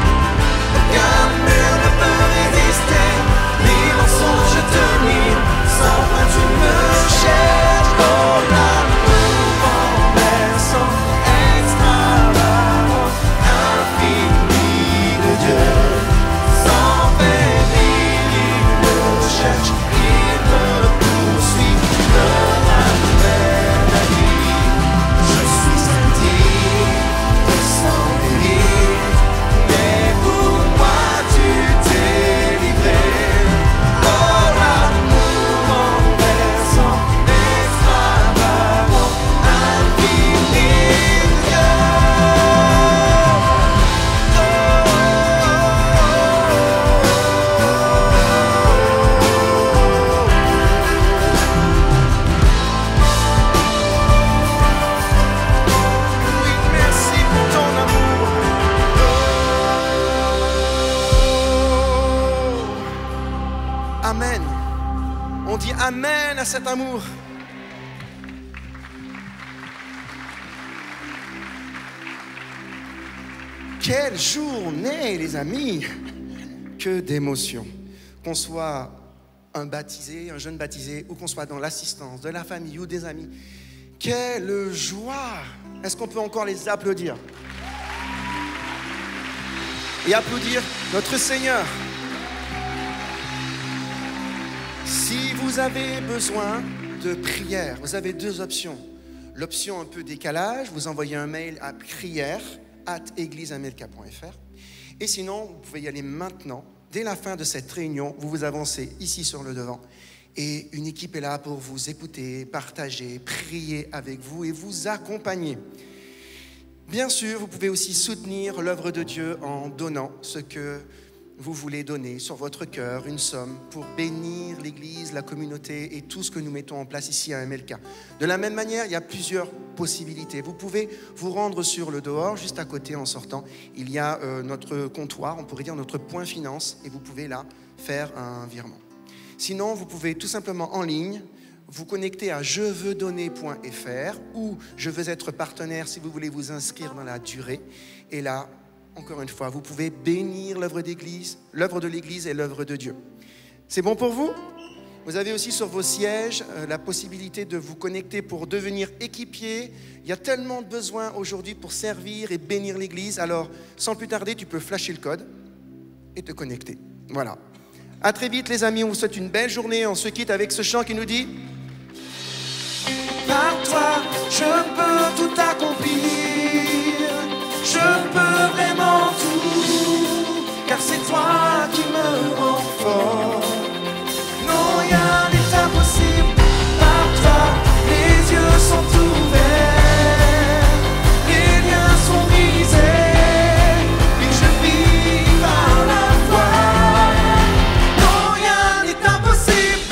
Aucun mur ne peut résister, ni mensonge à tenir, sans fin tu me cherches. Oh, l'amour renversant, extravagant, infini de Dieu. Sans périr, il me cherche, il me poursuit, me ramène la vie. Je suis sorti sans périr, mais pour moi tu t'es livré. Oh, l'amour renversant, extravagant, infini de Dieu. Oui, merci pour ton amour. Amen. On dit amen à cet amour. Quelle journée, les amis! Que d'émotions. Qu'on soit un baptisé, un jeune baptisé, ou qu'on soit dans l'assistance de la famille ou des amis. Quelle joie! Est-ce qu'on peut encore les applaudir? Et applaudir notre Seigneur. Si vous avez besoin de prière, vous avez deux options. L'option un peu décalage, vous envoyez un mail à prière@égliseamelka.fr. Et sinon, vous pouvez y aller maintenant. Dès la fin de cette réunion, vous vous avancez ici sur le devant Et une équipe est là pour vous écouter, partager, prier avec vous et vous accompagner. Bien sûr, vous pouvez aussi soutenir l'œuvre de Dieu en donnant ce que vous voulez donner sur votre cœur, une somme pour bénir l'Église, la communauté et tout ce que nous mettons en place ici à MLK. De la même manière, il y a plusieurs possibilités. Vous pouvez vous rendre sur le dehors, juste à côté en sortant. Il y a notre comptoir, on pourrait dire notre point finance, et vous pouvez là faire un virement. Sinon, vous pouvez tout simplement en ligne vous connecter à jeveusdonner.fr ou je veux être partenaire si vous voulez vous inscrire dans la durée. Et là, encore une fois, vous pouvez bénir l'œuvre de l'Église et l'œuvre de Dieu. C'est bon pour vous? Vous avez aussi sur vos sièges la possibilité de vous connecter pour devenir équipier. Il y a tellement de besoins aujourd'hui pour servir et bénir l'Église. Alors, sans plus tarder, tu peux flasher le code et te connecter. Voilà. À très vite les amis, on vous souhaite une belle journée. On se quitte avec ce chant qui nous dit: par toi, je peux tout accomplir. Je peux vraiment tout, car c'est toi qui me rends fort. Non, rien n'est impossible. Par toi, les yeux sont ouverts, les liens sont brisés, et je vis par la foi. Non, rien n'est impossible.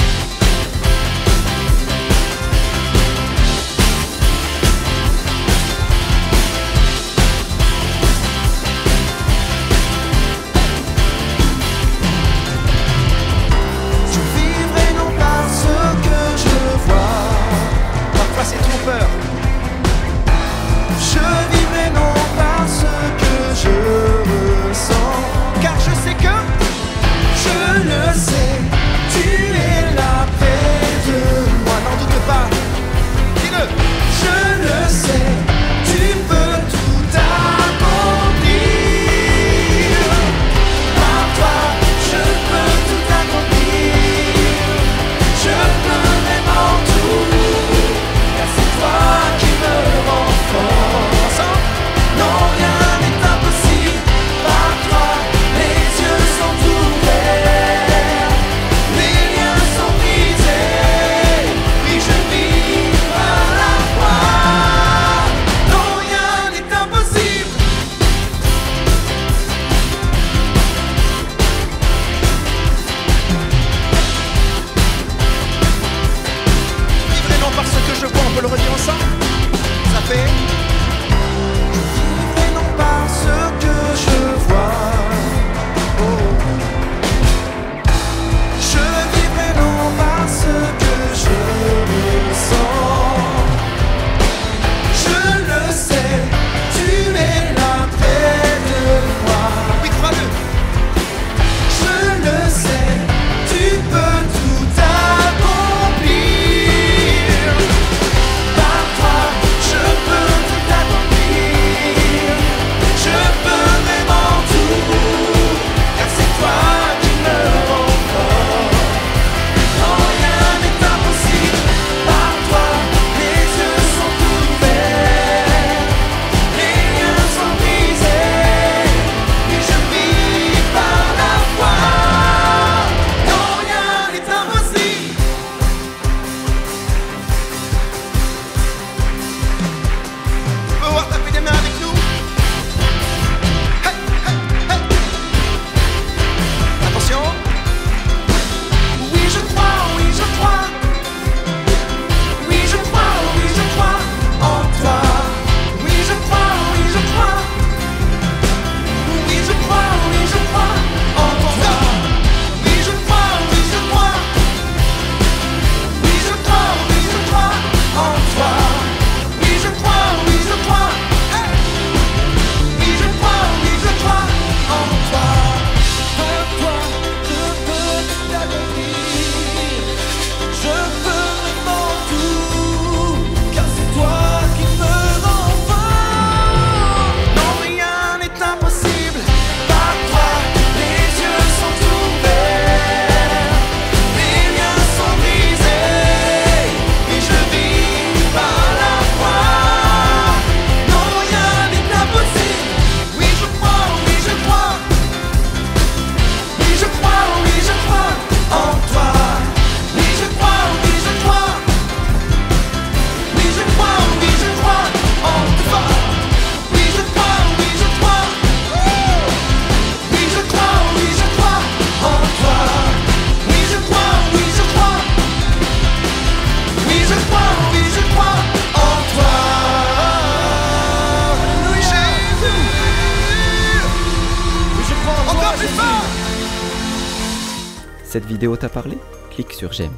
Cette vidéo t'a parlé? Clique sur j'aime.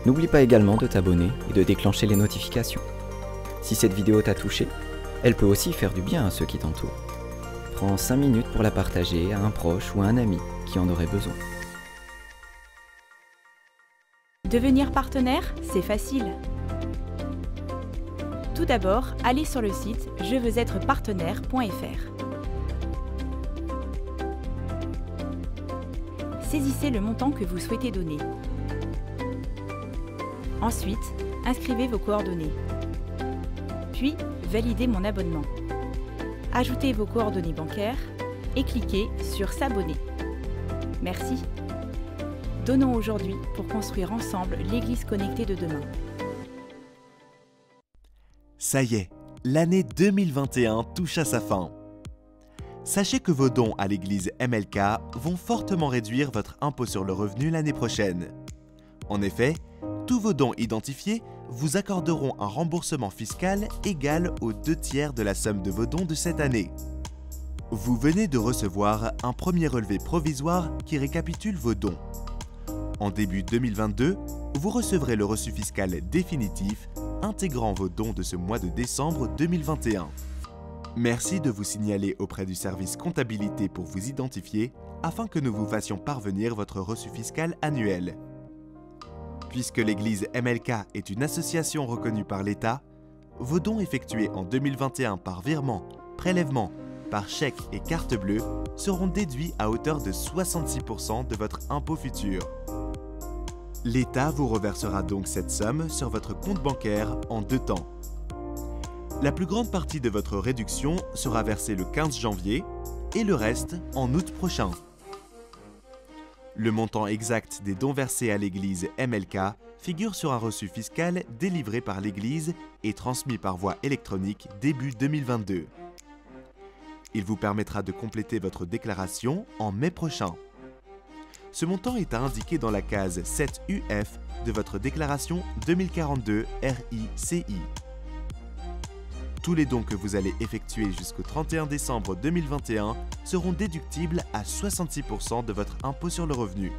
N'oublie pas également de t'abonner et de déclencher les notifications. Si cette vidéo t'a touché, elle peut aussi faire du bien à ceux qui t'entourent. Prends 5 minutes pour la partager à un proche ou à un ami qui en aurait besoin. Devenir partenaire, c'est facile. Tout d'abord, allez sur le site jeveuxêtre-partenaire.fr. Saisissez le montant que vous souhaitez donner. Ensuite, inscrivez vos coordonnées. Puis, validez mon abonnement. Ajoutez vos coordonnées bancaires et cliquez sur s'abonner. Merci. Donnons aujourd'hui pour construire ensemble l'Église connectée de demain. Ça y est, l'année 2021 touche à sa fin. Sachez que vos dons à l'église MLK vont fortement réduire votre impôt sur le revenu l'année prochaine. En effet, tous vos dons identifiés vous accorderont un remboursement fiscal égal aux 2/3 de la somme de vos dons de cette année. Vous venez de recevoir un premier relevé provisoire qui récapitule vos dons. En début 2022, vous recevrez le reçu fiscal définitif intégrant vos dons de ce mois de décembre 2021. Merci de vous signaler auprès du service comptabilité pour vous identifier afin que nous vous fassions parvenir votre reçu fiscal annuel. Puisque l'église MLK est une association reconnue par l'État, vos dons effectués en 2021 par virement, prélèvement, par chèque et carte bleue seront déduits à hauteur de 66% de votre impôt futur. L'État vous reversera donc cette somme sur votre compte bancaire en 2 temps. La plus grande partie de votre réduction sera versée le 15 janvier et le reste en août prochain. Le montant exact des dons versés à l'église MLK figure sur un reçu fiscal délivré par l'église et transmis par voie électronique début 2022. Il vous permettra de compléter votre déclaration en mai prochain. Ce montant est à indiquer dans la case 7UF de votre déclaration 2042 RICI. Tous les dons que vous allez effectuer jusqu'au 31 décembre 2021 seront déductibles à 66% de votre impôt sur le revenu.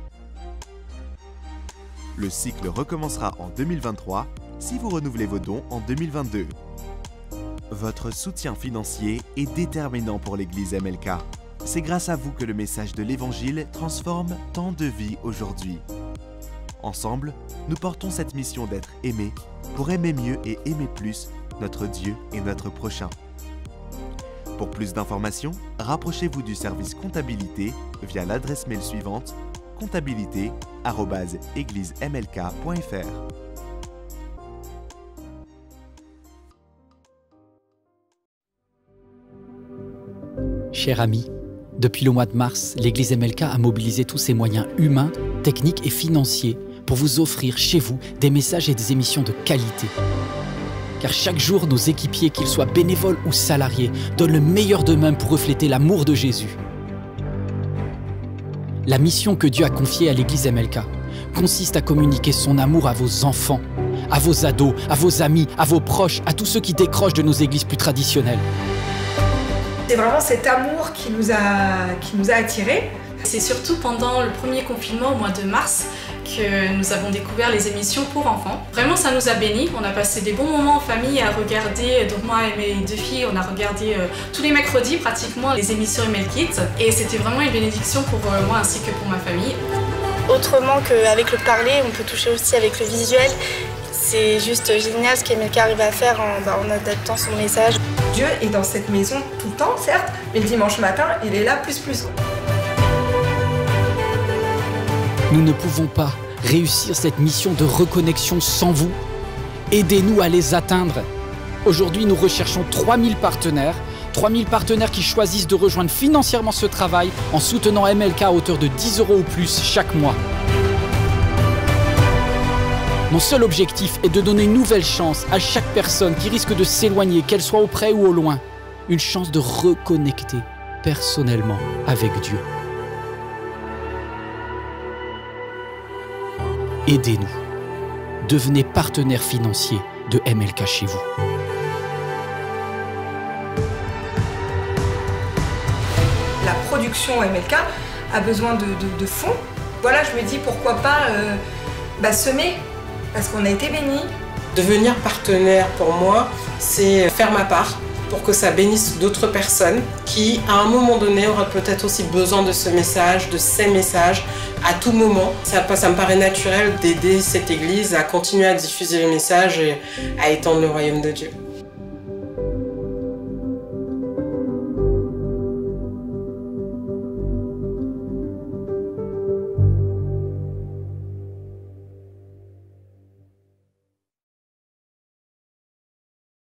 Le cycle recommencera en 2023 si vous renouvelez vos dons en 2022. Votre soutien financier est déterminant pour l'église MLK. C'est grâce à vous que le message de l'Évangile transforme tant de vies aujourd'hui. Ensemble, nous portons cette mission d'être aimés pour aimer mieux et aimer plus notre Dieu et notre prochain. Pour plus d'informations, rapprochez-vous du service comptabilité via l'adresse mail suivante comptabilité@églisemlk.fr. Chers amis, depuis le mois de mars, l'Église MLK a mobilisé tous ses moyens humains, techniques et financiers pour vous offrir chez vous des messages et des émissions de qualité. Car chaque jour, nos équipiers, qu'ils soient bénévoles ou salariés, donnent le meilleur d'eux-mêmes pour refléter l'amour de Jésus. La mission que Dieu a confiée à l'Église MLK consiste à communiquer son amour à vos enfants, à vos ados, à vos amis, à vos proches, à tous ceux qui décrochent de nos églises plus traditionnelles. C'est vraiment cet amour qui nous a attirés. C'est surtout pendant le premier confinement au mois de mars que nous avons découvert les émissions pour enfants. Vraiment, ça nous a bénis. On a passé des bons moments en famille à regarder. Donc moi et mes 2 filles, on a regardé tous les mercredis pratiquement les émissions ML Kids. Et c'était vraiment une bénédiction pour moi ainsi que pour ma famille. Autrement qu'avec le parler, on peut toucher aussi avec le visuel. C'est juste génial ce qu'MLK arrive à faire en adaptant son message. Dieu est dans cette maison tout le temps, certes, mais le dimanche matin, il est là plus. Nous ne pouvons pas réussir cette mission de reconnexion sans vous. Aidez-nous à les atteindre. Aujourd'hui, nous recherchons 3000 partenaires. 3000 partenaires qui choisissent de rejoindre financièrement ce travail en soutenant MLK à hauteur de 10 € ou plus chaque mois. Mon seul objectif est de donner une nouvelle chance à chaque personne qui risque de s'éloigner, qu'elle soit auprès ou au loin. Une chance de reconnecter personnellement avec Dieu. Aidez-nous. Devenez partenaire financier de MLK chez vous. La production MLK a besoin de fonds Voilà, je me dis pourquoi pas semer, parce qu'on a été bénis. Devenir partenaire pour moi, c'est faire ma part pour que ça bénisse d'autres personnes qui, à un moment donné, auraient peut-être aussi besoin de ce message, de ces messages, à tout moment. Ça me paraît naturel d'aider cette Église à continuer à diffuser le message et à étendre le royaume de Dieu.